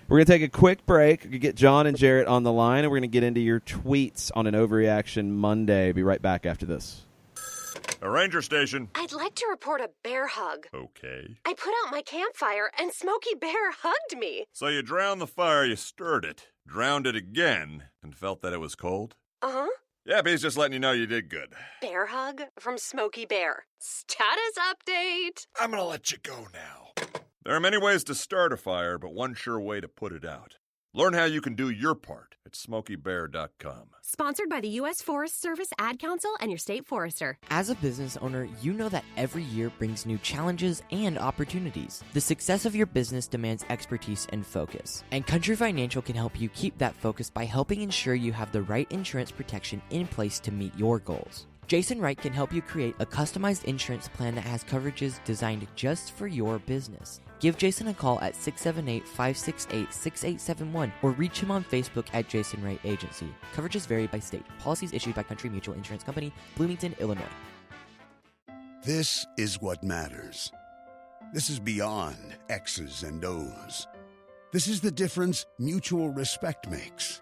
We're going to take a quick break. We get John and Jarrett on the line, and we're going to get into your tweets on an Overreaction Monday. Be right back after this. A ranger station. I'd like to report a bear hug. Okay. I put out my campfire, and Smokey Bear hugged me. So you drowned the fire, you stirred it, drowned it again, and felt that it was cold? Uh-huh. Yep, he's just letting you know you did good. Bear hug from Smokey Bear. Status update. I'm going to let you go now. There are many ways to start a fire, but one sure way to put it out. Learn how you can do your part at SmokeyBear.com. Sponsored by the U.S. Forest Service, Ad Council, and your state forester. As a business owner, you know that every year brings new challenges and opportunities. The success of your business demands expertise and focus. And Country Financial can help you keep that focus by helping ensure you have the right insurance protection in place to meet your goals. Jason Wright can help you create a customized insurance plan that has coverages designed just for your business. Give Jason a call at 678-568-6871 or reach him on Facebook at Jason Wright Agency. Coverages vary by state. Policies issued by Country Mutual Insurance Company, Bloomington, Illinois. This is what matters. This is beyond X's and O's. This is the difference mutual respect makes.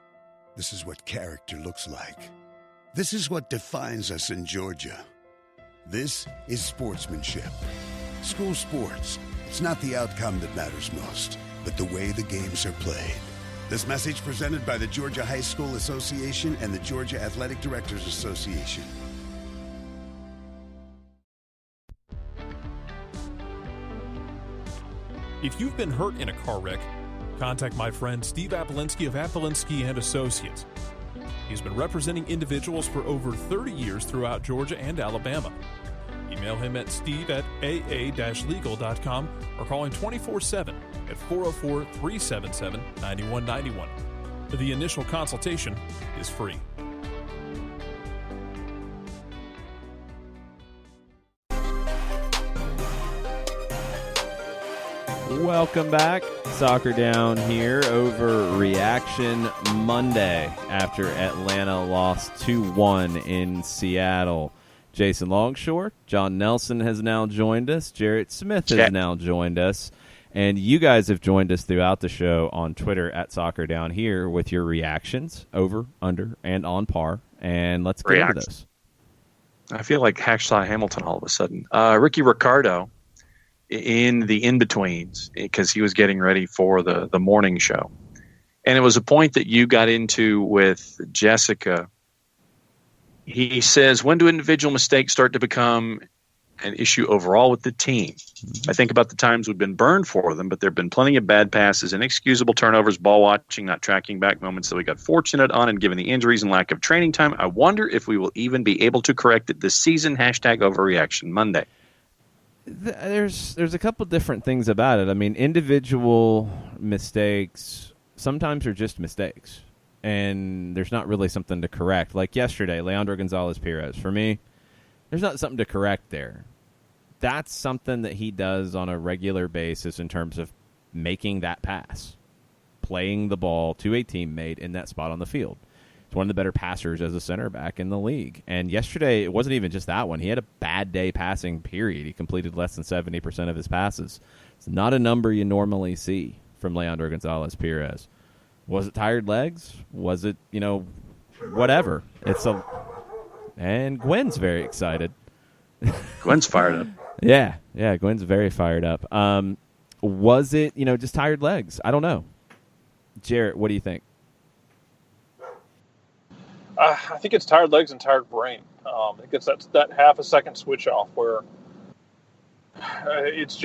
This is what character looks like. This is what defines us in Georgia. This is sportsmanship. School sports. It's not the outcome that matters most, but the way the games are played. This message presented by the Georgia High School Association and the Georgia Athletic Directors Association. If you've been hurt in a car wreck, contact my friend Steve Apolinsky of Apolinsky & Associates. He's been representing individuals for over 30 years throughout Georgia and Alabama. Email him at steve@aa-legal.com or call him 24/7 at 404-377-9191. The initial consultation is free. Welcome back. Soccer Down here over Reaction Monday after Atlanta lost 2-1 in Seattle. Jason Longshore, John Nelson has now joined us. Jarrett Smith has now joined us. And you guys have joined us throughout the show on Twitter at Soccer Down here with your reactions over, under, and on par. And let's get into this. I feel like Hacksaw Hamilton all of a sudden. Ricky Ricardo in the in-betweens because he was getting ready for the morning show. And it was a point that you got into with Jessica. He says, when do individual mistakes start to become an issue overall with the team? I think about the times we've been burned for them, but there have been plenty of bad passes, inexcusable turnovers, ball watching, not tracking back moments that we got fortunate on, and given the injuries and lack of training time, I wonder if we will even be able to correct it this season. #Overreaction Monday. There's a couple different things about it. I mean, individual mistakes sometimes are just mistakes, and there's not really something to correct. Like yesterday, Leandro Gonzalez-Pirez. For me, there's not something to correct there. That's something that he does on a regular basis in terms of making that pass, playing the ball to a teammate in that spot on the field. He's one of the better passers as a center back in the league. And yesterday, it wasn't even just that one. He had a bad day passing, period. He completed less than 70% of his passes. It's not a number you normally see from Leandro Gonzalez-Pirez. Was it tired legs? Was it, whatever? And Gwen's very excited. Gwen's fired up. Yeah, Gwen's very fired up. Was it, just tired legs? I don't know. Jarrett, what do you think? I think it's tired legs and tired brain. I think it's that half a second switch off where it's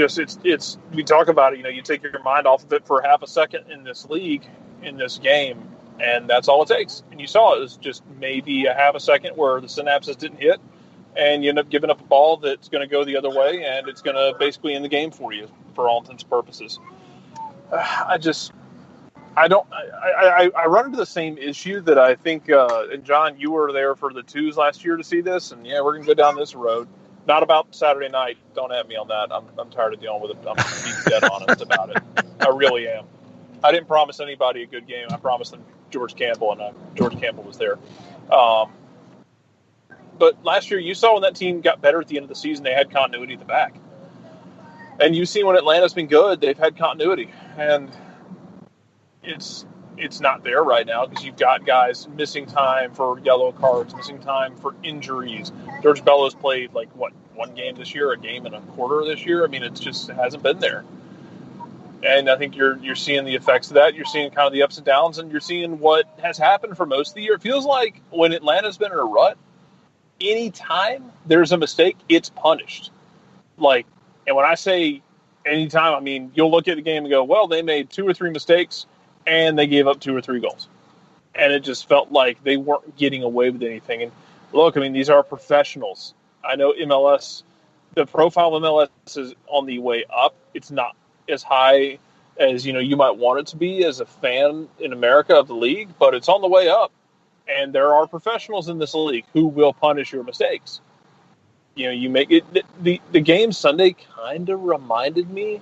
we talk about it, you take your mind off of it for half a second in this league, in this game, and that's all it takes. And you saw it was just maybe a half a second where the synapses didn't hit, and you end up giving up a ball that's going to go the other way, and it's going to basically end the game for you for all intents and purposes. I run into the same issue that I think, and John, you were there for the twos last year to see this, and we're going to go down this road. Not about Saturday night. Don't have me on that. I'm tired of dealing with it. I'm going to be dead honest about it. I really am. I didn't promise anybody a good game. I promised them George Campbell, and George Campbell was there. But last year, you saw when that team got better at the end of the season, they had continuity at the back. And you've seen when Atlanta's been good, they've had continuity. And it's not there right now because you've got guys missing time for yellow cards, missing time for injuries. George Bellows played one game this year, a game and a quarter this year. I mean, it hasn't been there. And I think you're seeing the effects of that. You're seeing kind of the ups and downs, and you're seeing what has happened for most of the year. It feels like when Atlanta's been in a rut, anytime there's a mistake, it's punished. And when I say anytime, I mean, you'll look at the game and go, well, they made 2 or 3 mistakes, and they gave up 2 or 3 goals. And it just felt like they weren't getting away with anything. And look, I mean, these are professionals. I know MLS, the profile of MLS is on the way up. It's not as high as, you might want it to be as a fan in America of the league, but it's on the way up. And there are professionals in this league who will punish your mistakes. You make it. The game Sunday kind of reminded me,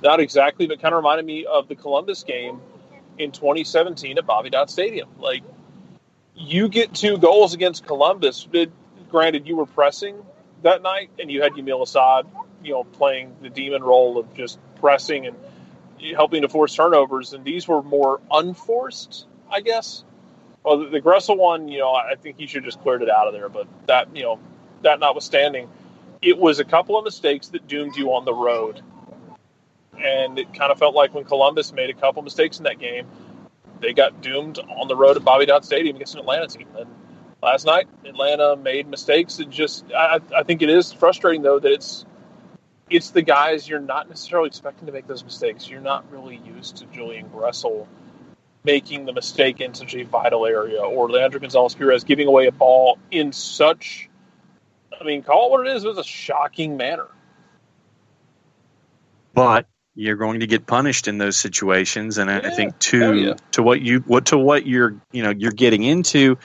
not exactly, but kind of reminded me of the Columbus game in 2017 at Bobby Dodd Stadium. You get 2 goals against Columbus. Granted, you were pressing that night, and you had Yamil Assad, playing the demon role of just pressing and helping to force turnovers. And these were more unforced, I guess. Well, the Gressel one, I think he should just cleared it out of there. But that notwithstanding, it was a couple of mistakes that doomed you on the road. And it kind of felt like when Columbus made a couple mistakes in that game, they got doomed on the road at Bobby Dodd Stadium against an Atlanta team. And last night, Atlanta made mistakes. I think it is frustrating, though, that it's the guys you're not necessarily expecting to make those mistakes. You're not really used to Julian Gressel making the mistake in such a vital area, or Leandro Gonzalez-Pirez giving away a ball in such, call it what it is, it was a shocking manner. But you're going to get punished in those situations, and I think to what you're getting into,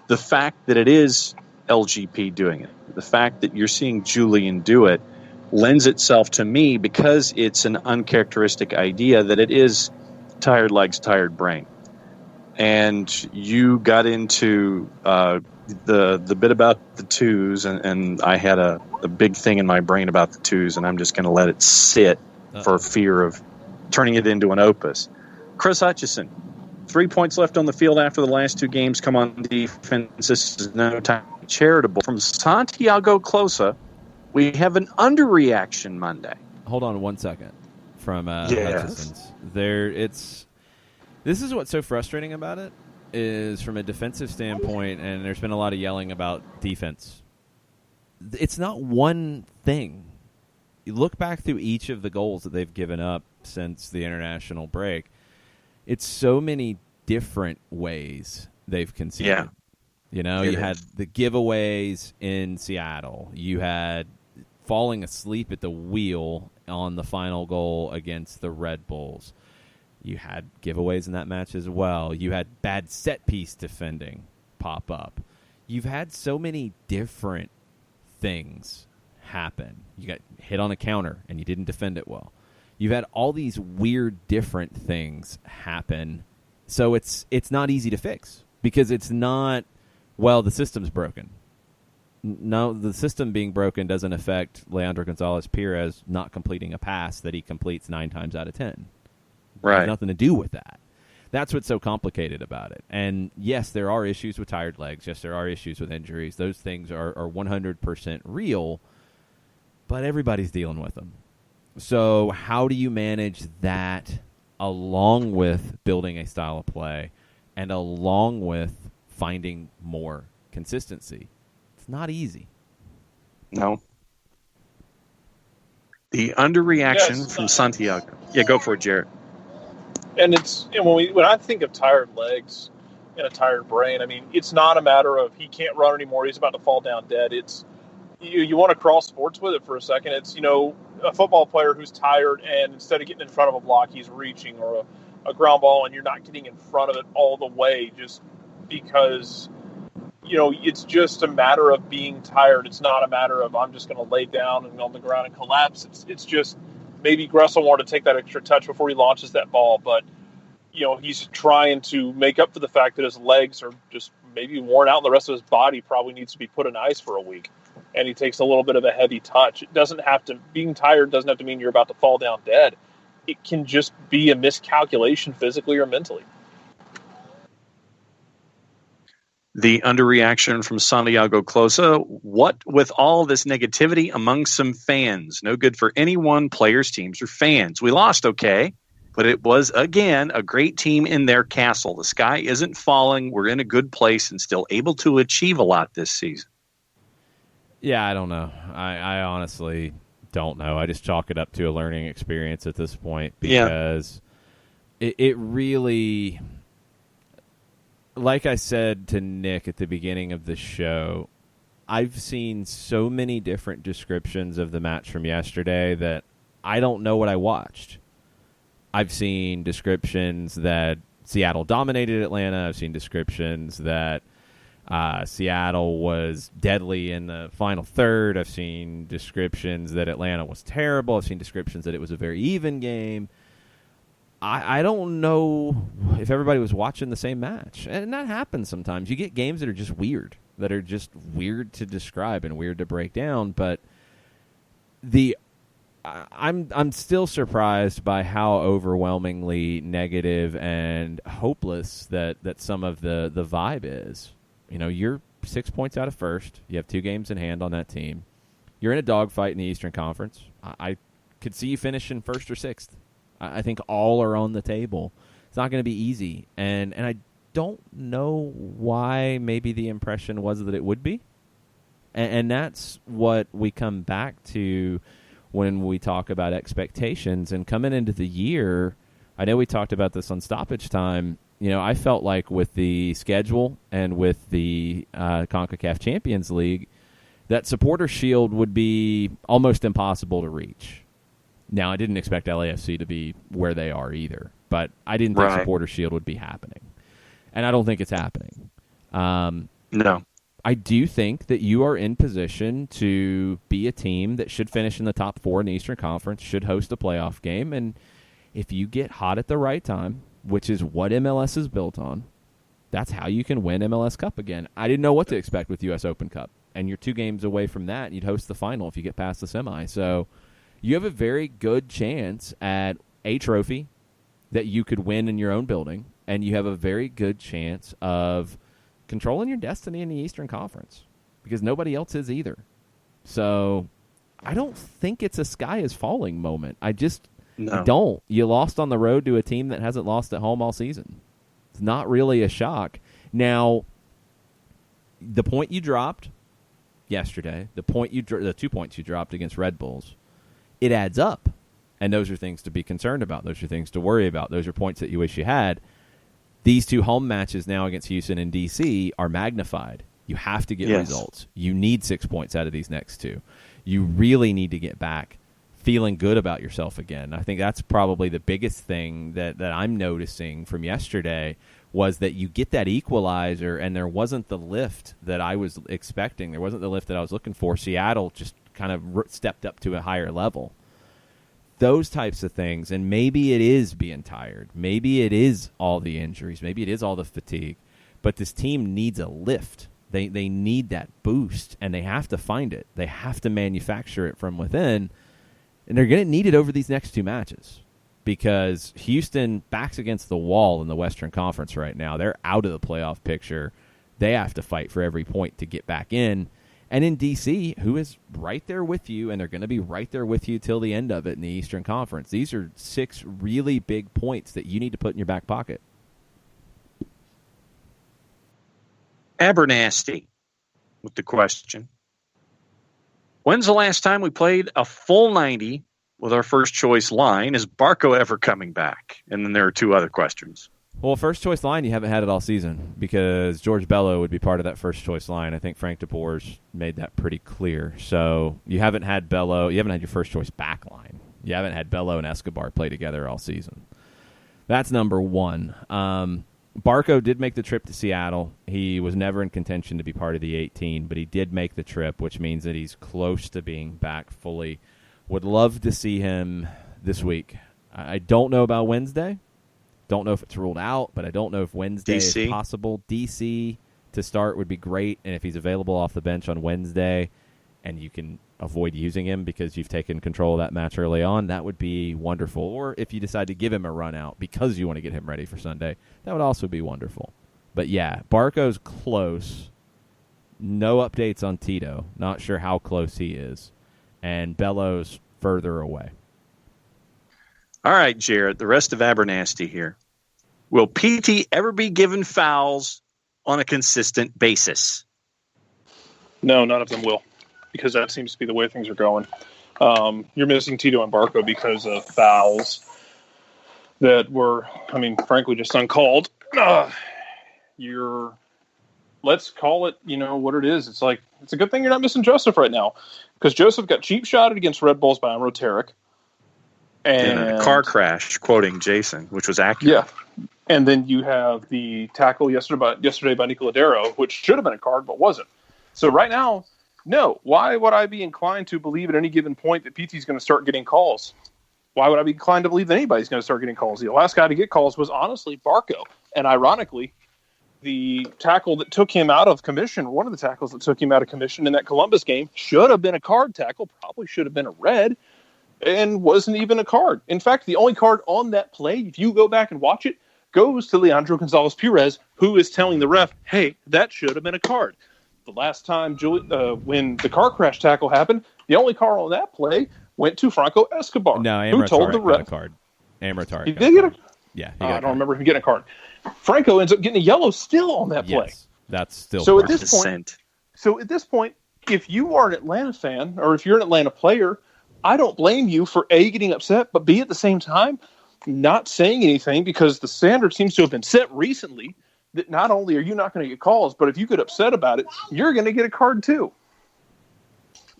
the fact that it is LGP doing it, the fact that you're seeing Julian do it, lends itself to me, because it's an uncharacteristic idea, that it is tired legs, tired brain. And you got into the bit about the twos, and I had a big thing in my brain about the twos, and I'm just going to let it sit for fear of turning it into an opus. Chris Hutchison, 3 points left on the field after the last two games. Come on defense. This is no time to be charitable. From Santiago Closa, we have an underreaction Monday. Hold on 1 second. From Hutchison's. This is what's so frustrating about it, is from a defensive standpoint, and there's been a lot of yelling about defense. It's not one thing. You look back through each of the goals that they've given up since the international break. It's so many different ways they've conceded. Yeah. You know, you had the giveaways in Seattle. You had falling asleep at the wheel on the final goal against the Red Bulls. You had giveaways in that match as well. You had bad set-piece defending pop up. You've had so many different things happen. You got hit on a counter, and you didn't defend it well. You've had all these weird, different things happen. So it's not easy to fix, because it's not, well, the system's broken. No, the system being broken doesn't affect Leandro Gonzalez-Pirez not completing a pass that he completes 9 times out of 10. Right. It has nothing to do with that. That's what's so complicated about it. And yes, there are issues with tired legs. Yes, there are issues with injuries. Those things are 100% real, but everybody's dealing with them. So how do you manage that along with building a style of play and along with finding more consistency? It's not easy. No. The underreaction from Santiago. Yeah, go for it, Jared. And when I think of tired legs and a tired brain, I mean, it's not a matter of he can't run anymore, he's about to fall down dead. It's you want to cross sports with it for a second. It's, a football player who's tired, and instead of getting in front of a block, he's reaching, or a ground ball, and you're not getting in front of it all the way just because, it's just a matter of being tired. It's not a matter of I'm just going to lay down and on the ground and collapse. It's just maybe Gressel wanted to take that extra touch before he launches that ball, but he's trying to make up for the fact that his legs are just maybe worn out and the rest of his body probably needs to be put in ice for a week. And he takes a little bit of a heavy touch. Being tired doesn't have to mean you're about to fall down dead. It can just be a miscalculation physically or mentally. The underreaction from Santiago Closa. What with all this negativity among some fans? No good for anyone, players, teams, or fans. We lost, okay, but it was, again, a great team in their castle. The sky isn't falling. We're in a good place and still able to achieve a lot this season. Yeah, I don't know. I honestly don't know. I just chalk it up to a learning experience at this point, because it really, like I said to Nick at the beginning of the show, I've seen so many different descriptions of the match from yesterday that I don't know what I watched. I've seen descriptions that Seattle dominated Atlanta. I've seen descriptions that Seattle was deadly in the final third. I've seen descriptions that Atlanta was terrible. I've seen descriptions that it was a very even game. I don't know if everybody was watching the same match. And that happens sometimes. You get games that are just weird to describe and weird to break down. But I'm still surprised by how overwhelmingly negative and hopeless that some of the vibe is. You're 6 points out of first. You have 2 games in hand on that team. You're in a dogfight in the Eastern Conference. I could see you finishing first or sixth. I think all are on the table. It's not going to be easy. And I don't know why maybe the impression was that it would be. And that's what we come back to when we talk about expectations. And coming into the year, I know we talked about this on stoppage time. I felt like with the schedule and with the CONCACAF Champions League, that supporter shield would be almost impossible to reach. Now, I didn't expect LAFC to be where they are either, but I didn't think supporter shield would be happening. And I don't think it's happening. No. I do think that you are in position to be a team that should finish in the top 4 in the Eastern Conference, should host a playoff game, and if you get hot at the right time, which is what MLS is built on, that's how you can win MLS Cup again. I didn't know what to expect with U.S. Open Cup, and you're 2 games away from that, and you'd host the final if you get past the semi. So you have a very good chance at a trophy that you could win in your own building, and you have a very good chance of controlling your destiny in the Eastern Conference because nobody else is either. So I don't think it's a sky is falling moment. I don't. You lost on the road to a team that hasn't lost at home all season. It's not really a shock. Now, the point you dropped yesterday, the 2 points you dropped against Red Bulls, it adds up. And those are things to be concerned about. Those are things to worry about. Those are points that you wish you had. These 2 home matches now against Houston and D.C. are magnified. You have to get results. You need 6 points out of these next 2. You really need to get back feeling good about yourself again. I think that's probably the biggest thing that I'm noticing from yesterday was that you get that equalizer, and there wasn't the lift that I was expecting. There wasn't the lift that I was looking for. Seattle just kind of stepped up to a higher level. Those types of things, and maybe it is being tired. Maybe it is all the injuries. Maybe it is all the fatigue. But this team needs a lift. They need that boost, and they have to find it. They have to manufacture it from within, and they're going to need it over these next 2 matches because Houston backs against the wall in the Western Conference right now. They're out of the playoff picture. They have to fight for every point to get back in. And in D.C., who is right there with you, and they're going to be right there with you till the end of it in the Eastern Conference. These are 6 really big points that you need to put in your back pocket. Abernasty with the question. When's the last time we played a full 90 with our first choice line? Is Barco ever coming back? And then there are 2 other questions. Well, first choice line, you haven't had it all season because George Bello would be part of that first choice line. I think Frank DeBoer's made that pretty clear. So you haven't had Bello. You haven't had your first choice back line. You haven't had Bello and Escobar play together all season. That's number 1. Barco did make the trip to Seattle. He was never in contention to be part of the 18, but he did make the trip, which means that he's close to being back fully. Would love to see him this week. I don't know about Wednesday. Don't know if it's ruled out, but I don't know if Wednesday is possible. DC to start would be great, and if he's available off the bench on Wednesday and you can avoid using him because you've taken control of that match early on, that would be wonderful. Or if you decide to give him a run out because you want to get him ready for Sunday, that would also be wonderful. But yeah, Barco's close. No updates on Tito. Not sure how close he is. And Bello's further away. All right, Jared, the rest of Abernasty here. Will PT ever be given fouls on a consistent basis? No, none of them will, because that seems to be the way things are going. You're missing Tito and Barco because of fouls that were, frankly, just uncalled. Let's call it, what it is. It's a good thing you're not missing Joseph right now, because Joseph got cheap shotted against Red Bulls by Amro Tarek. And a car crash, quoting Jason, which was accurate. Yeah. And then you have the tackle yesterday by Nicoladero, which should have been a card, but wasn't. So right now, no. Why would I be inclined to believe at any given point that PT is going to start getting calls? Why would I be inclined to believe that anybody's going to start getting calls? The last guy to get calls was honestly Barco. And ironically, the tackle that took him out of commission, one of the tackles that took him out of commission in that Columbus game, should have been a card tackle, probably should have been a red, and wasn't even a card. In fact, the only card on that play, if you go back and watch it, goes to Leandro Gonzalez-Perez, who is telling the ref, hey, that should have been a card. The last time when the car crash tackle happened, the only card on that play went to Franco Escobar. No, Amro Tarek got a card. Amro Tarek. He did get a card? Yeah. I don't remember him getting a card. Franco ends up getting a yellow still on that play. Yes, that's still so at this point, if you are an Atlanta fan or if you're an Atlanta player, I don't blame you for A, getting upset, but B, at the same time, not saying anything, because the standard seems to have been set recently that not only are you not going to get calls, but if you get upset about it, you're going to get a card too.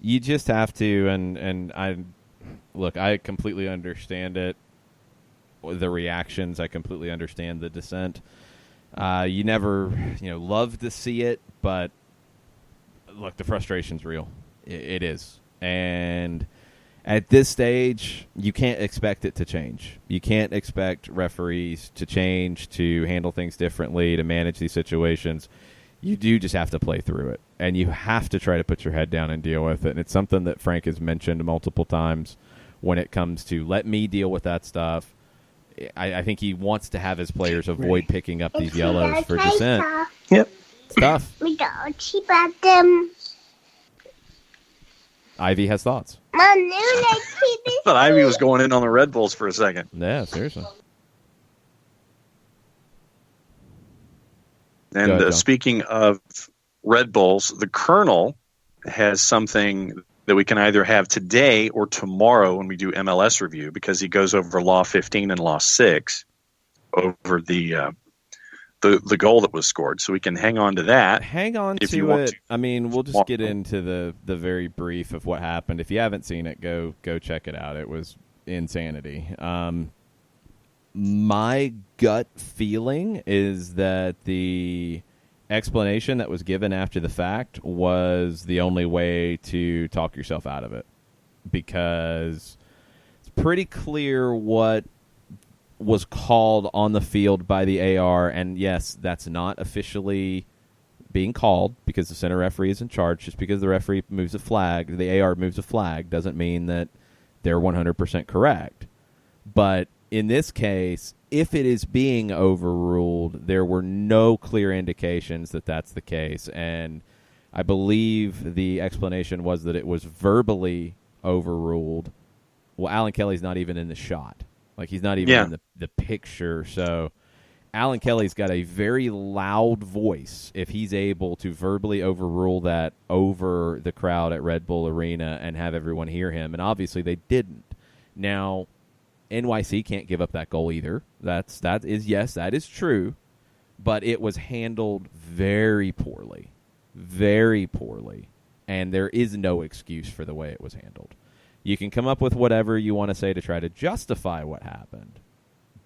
You just have to, and I completely understand it. The reactions, I completely understand the dissent. You never, love to see it, but look, the frustration's real. It is. And at this stage, you can't expect it to change. You can't expect referees to change, to handle things differently, to manage these situations. You do just have to play through it. And you have to try to put your head down and deal with it. And it's something that Frank has mentioned multiple times when it comes to let me deal with that stuff. I think he wants to have his players avoid picking up these yellows for dissent. Yep. It's tough. We don't cheap at them. Ivy has thoughts. I thought Ivy was going in on the Red Bulls for a second. Yeah, seriously. And Go ahead, speaking of Red Bulls, the Colonel has something that we can either have today or tomorrow when we do MLS review, because he goes over Law 15 and Law 6 over the goal that was scored. So we can hang on to that. Hang on if to you want it. to. I mean, we'll just get into the very brief of what happened. If you haven't seen it, go check it out. It was insanity. My gut feeling is that the explanation that was given after the fact was the only way to talk yourself out of it, because it's pretty clear what was called on the field by the AR, and yes, that's not officially being called because the center referee is in charge. Just because the referee moves a flag, the AR moves a flag, doesn't mean that they're 100% correct. But in this case, if it is being overruled, there were no clear indications that that's the case. And I believe the explanation was that it was verbally overruled. Well, Alan Kelly's not even in the shot. Like, he's not even in the picture. So Alan Kelly's got a very loud voice if he's able to verbally overrule that over the crowd at Red Bull Arena and have everyone hear him. And obviously they didn't. Now, NYC can't give up that goal either. That is true, but it was handled very poorly, and there is no excuse for the way it was handled. You can come up with whatever you want to say to try to justify what happened,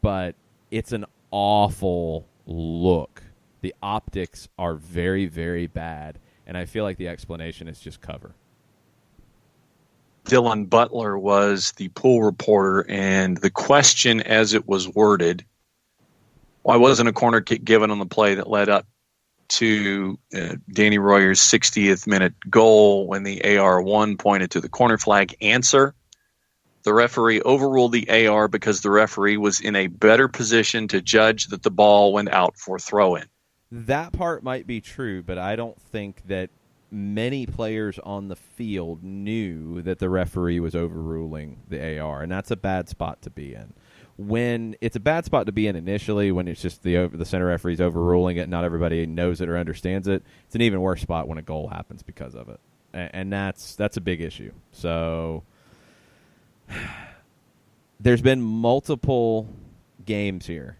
but it's an awful look. The optics are very, very bad, and I feel like the explanation is just cover. Dylan Butler was the pool reporter, and the question as it was worded, why wasn't a corner kick given on the play that led up to Danny Royer's 60th minute goal when the AR1 pointed to the corner flag? Answer: the referee overruled the AR because the referee was in a better position to judge that the ball went out for throw-in. That part might be true, but I don't think that many players on the field knew that the referee was overruling the AR, and that's a bad spot to be in. When it's a bad spot to be in initially, when it's just the center referee's overruling it, not everybody knows it or understands it, it's an even worse spot when a goal happens because of it, and that's a big issue. So there's been multiple games here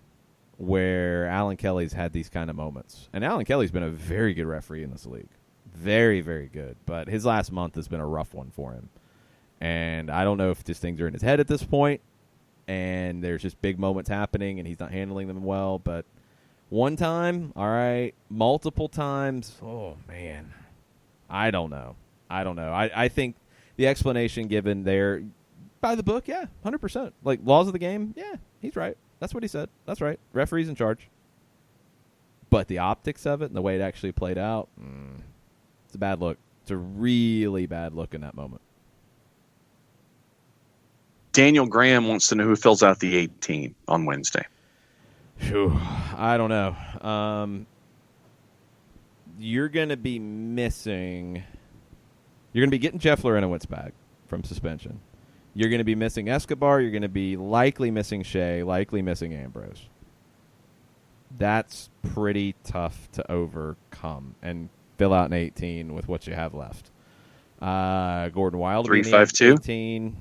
where Alan Kelly's had these kind of moments, and Alan Kelly's been a very good referee in this league. Very, very good. But his last month has been a rough one for him. And I don't know if these things are in his head at this point, and there's just big moments happening, and he's not handling them well. But one time, all right, multiple times, oh, man. I don't know. I think the explanation given there, by the book, yeah, 100%. Like, laws of the game, yeah, he's right. That's what he said. That's right. Referee's in charge. But the optics of it and the way it actually played out, it's a bad look. It's a really bad look in that moment. Daniel Graham wants to know who fills out the 18 on Wednesday. Whew, I don't know. You're going to be missing... You're going to be getting Jeff Lorenowitz back from suspension. You're going to be missing Escobar. You're going to be likely missing Shea, likely missing Ambrose. That's pretty tough to overcome and fill out an 18 with what you have left. Gordon Wild 3-5-2.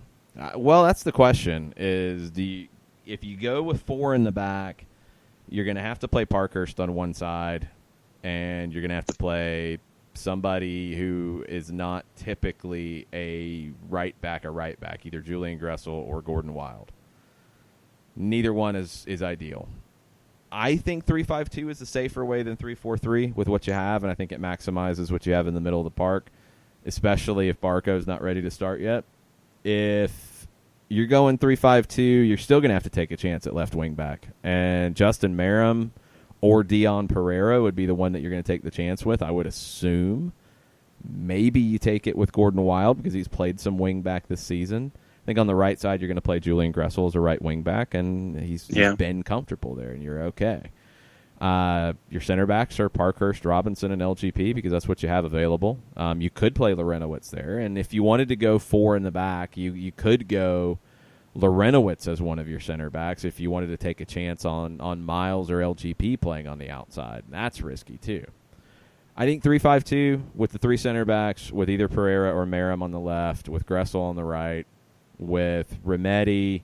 Well, that's the question. If you go with 4 in the back, you're going to have to play Parkhurst on one side, and you're going to have to play somebody who is not typically a right back, either Julian Gressel or Gordon Wild. Neither one is ideal. I think 3-5-2 is a safer way than 3-4-3 with what you have, and I think it maximizes what you have in the middle of the park, especially if Barco's not ready to start yet. If you're going 3-5-2, you're still going to have to take a chance at left wing back. And Justin Merrim or Dion Pereira would be the one that you're going to take the chance with, I would assume. Maybe you take it with Gordon Wild because he's played some wing back this season. I think on the right side you're going to play Julian Gressel as a right wing back, and he's been comfortable there, and you're okay. Your center backs are Parkhurst, Robinson, and LGP because that's what you have available. You could play Lorenowitz there, and if you wanted to go 4 in the back, you could go Lorenowitz as one of your center backs if you wanted to take a chance on Miles or LGP playing on the outside. That's risky too. I think 3-5-2 with the 3 center backs, with either Pereira or Merrim on the left, with Gressel on the right, with Remedi,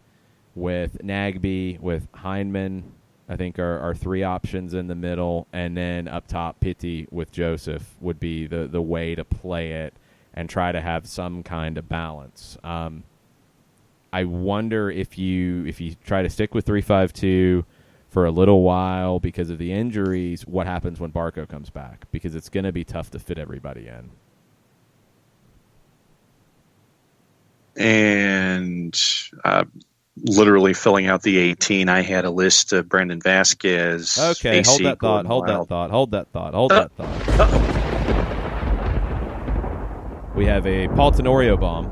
with Nagbe, with Heineman, I think are 3 options in the middle, and then up top Pitti with Joseph would be the way to play it and try to have some kind of balance. I wonder if you try to stick with 3-5-2 for a little while because of the injuries, what happens when Barco comes back? Because it's going to be tough to fit everybody in. And literally filling out the 18, I had a list of Brandon Vasquez. Okay, AC, hold that Gordon thought. We have a Paul Tenorio bomb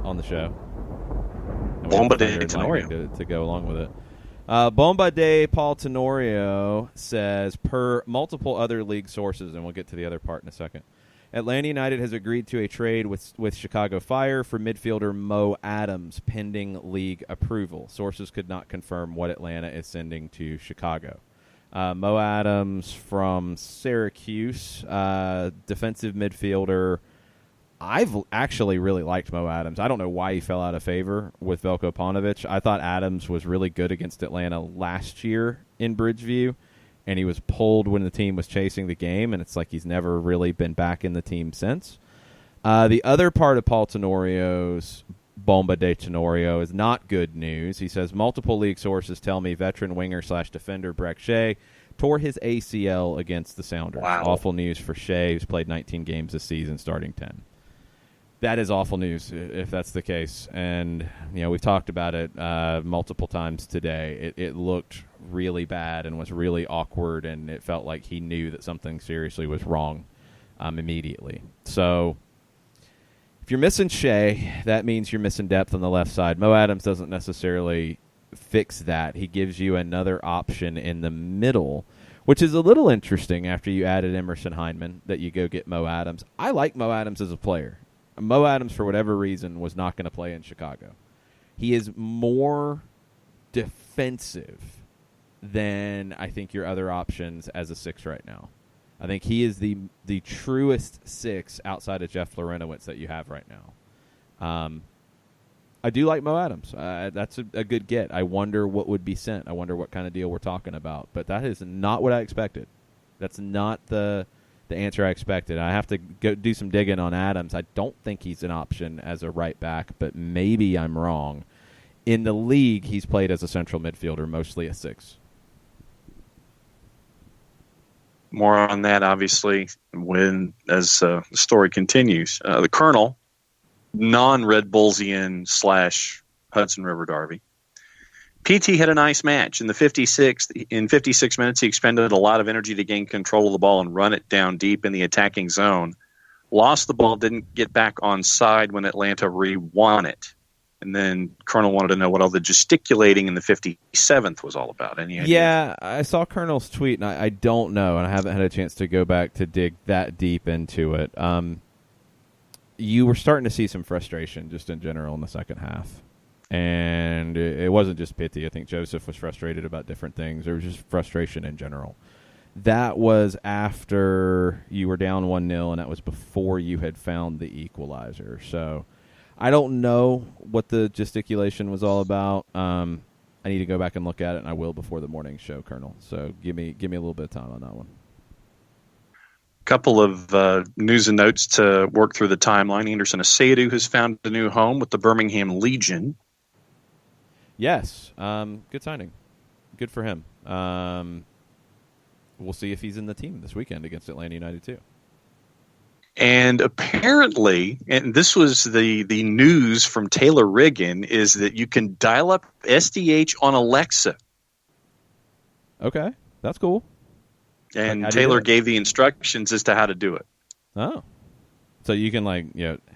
on the show. Bomba de Tenorio. To go along with it. Bomba de Paul Tenorio says, per multiple other league sources, and we'll get to the other part in a second, Atlanta United has agreed to a trade with Chicago Fire for midfielder Mo Adams pending league approval. Sources could not confirm what Atlanta is sending to Chicago. Mo Adams from Syracuse, defensive midfielder. I've actually really liked Mo Adams. I don't know why he fell out of favor with Veljko Paunovic. I thought Adams was really good against Atlanta last year in Bridgeview, and he was pulled when the team was chasing the game, and it's like he's never really been back in the team since. The other part of Paul Tenorio's Bomba de Tenorio is not good news. He says, multiple league sources tell me veteran winger/defender Breck Shea tore his ACL against the Sounders. Wow. Awful news for Shea, who's played 19 games this season, starting 10. That is awful news if that's the case. And, we've talked about it multiple times today. It looked really bad and was really awkward, and it felt like he knew that something seriously was wrong immediately. So if you're missing Shea, that means you're missing depth on the left side. Mo Adams doesn't necessarily fix that. He gives you another option in the middle, which is a little interesting after you added Emerson Heineman, that you go get Mo Adams. I like Mo Adams as a player. Mo Adams, for whatever reason, was not going to play in Chicago. He is more defensive than I think your other options as a 6 right now. I think he is the truest 6 outside of Jeff Lorenowitz that you have right now. I do like Mo Adams. That's a good get. I wonder what would be sent. I wonder what kind of deal we're talking about. But that is not what I expected. That's not the answer I expected. I have to go do some digging on Adams. I don't think he's an option as a right back, but maybe I'm wrong. In the league, he's played as a central midfielder, mostly a 6. More on that, obviously, as the story continues. The Colonel, non-Red Bullsian / Hudson River Derby. PT had a nice match. In 56 minutes, he expended a lot of energy to gain control of the ball and run it down deep in the attacking zone. Lost the ball, didn't get back on side when Atlanta re-won it. And then Colonel wanted to know what all the gesticulating in the 57th was all about. Any idea? Yeah, I saw Colonel's tweet, and I don't know, and I haven't had a chance to go back to dig that deep into it. You were starting to see some frustration just in general in the second half. And it wasn't just Pitti. I think Joseph was frustrated about different things. There was just frustration in general. That was after you were down 1-0, and that was before you had found the equalizer. So I don't know what the gesticulation was all about. I need to go back and look at it, and I will before the morning show, Colonel. So give me a little bit of time on that one. Couple of news and notes to work through the timeline. Anderson Asadu has found a new home with the Birmingham Legion. Yes, good signing. Good for him. we'll see if he's in the team this weekend against Atlanta United too. And apparently, and this was the news from Taylor Riggin, is that you can dial up SDH on Alexa. Okay, that's cool. And Taylor gave the instructions as to how to do it. Oh. So you can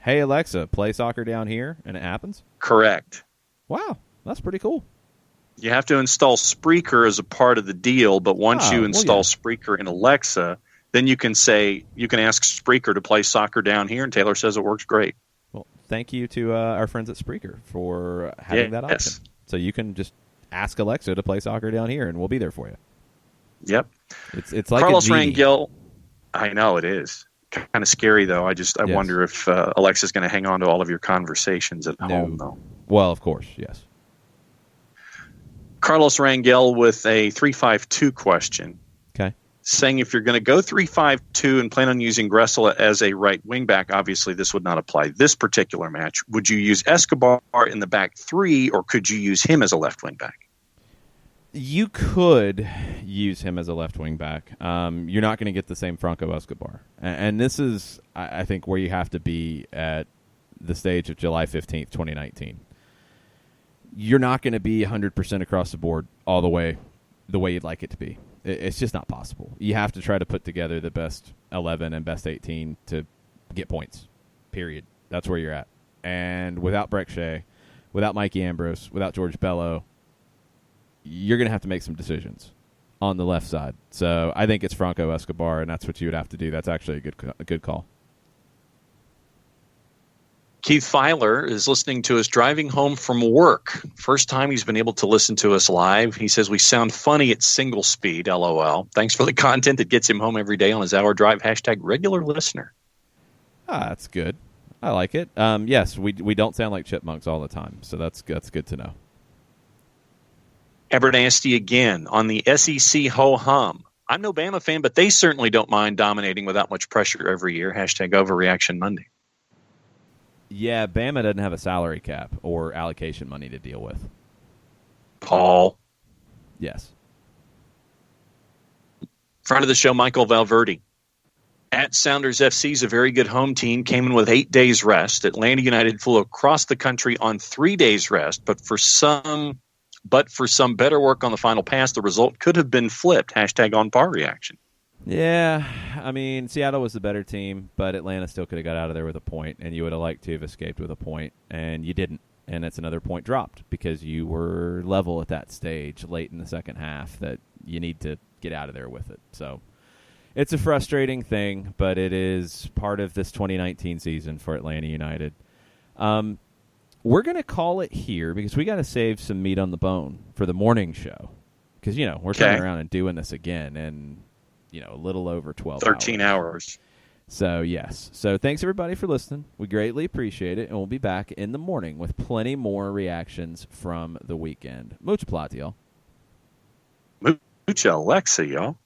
hey Alexa, play soccer down here, and it happens? Correct. Wow, that's pretty cool. You have to install Spreaker as a part of the deal, but once you install Spreaker in Alexa, then you can ask Spreaker to play soccer down here, and Taylor says it works great. Well, thank you to our friends at Spreaker for having that option. So you can just ask Alexa to play soccer down here, and we'll be there for you. Yep. It's like Carlos a genie. Rangel. I know it is. Kind of scary, though. I wonder if Alexa's going to hang on to all of your conversations at home, though. Well, of course, yes. Carlos Rangel with a 3-5-2 question. Okay. Saying if you're going to go 3-5-2 and plan on using Gressel as a right wing back, obviously this would not apply this particular match. Would you use Escobar in the back three, or could you use him as a left wing back? You could use him as a left wing back. You're not going to get the same Franco Escobar. And this is, I think, where you have to be at the stage of July 15th, 2019. You're not going to be 100% across the board all the way you'd like it to be. It's just not possible. You have to try to put together the best 11 and best 18 to get points, period. That's where you're at. And without Breck Shea, without Mikey Ambrose, without George Bello, you're going to have to make some decisions on the left side. So I think it's Franco Escobar, and that's what you would have to do. That's actually a good call. Keith Filer is listening to us driving home from work. First time he's been able to listen to us live. He says we sound funny at single speed, LOL. Thanks for the content that gets him home every day on his hour drive. # regular listener. That's good. I like it. Yes, we don't sound like chipmunks all the time, so that's good to know. Abernasty again on the SEC ho-hum. I'm no Bama fan, but they certainly don't mind dominating without much pressure every year. # Overreaction Monday. Yeah, Bama doesn't have a salary cap or allocation money to deal with. Paul. Yes. Front of the show, Michael Valverde. At Sounders FC is a very good home team, came in with 8 days rest. Atlanta United flew across the country on 3 days rest, but for some better work on the final pass, the result could have been flipped. # on par reaction. Yeah, I mean, Seattle was the better team, but Atlanta still could have got out of there with a point, and you would have liked to have escaped with a point, and you didn't. And it's another point dropped because you were level at that stage late in the second half that you need to get out of there with it. So it's a frustrating thing, but it is part of this 2019 season for Atlanta United. We're going to call it here because we got to save some meat on the bone for the morning show because, we're turning around and doing this again in, a little over 13 hours. So, yes. So, thanks, everybody, for listening. We greatly appreciate it, and we'll be back in the morning with plenty more reactions from the weekend. Mucha plata, y'all. Mucha Alexa, y'all.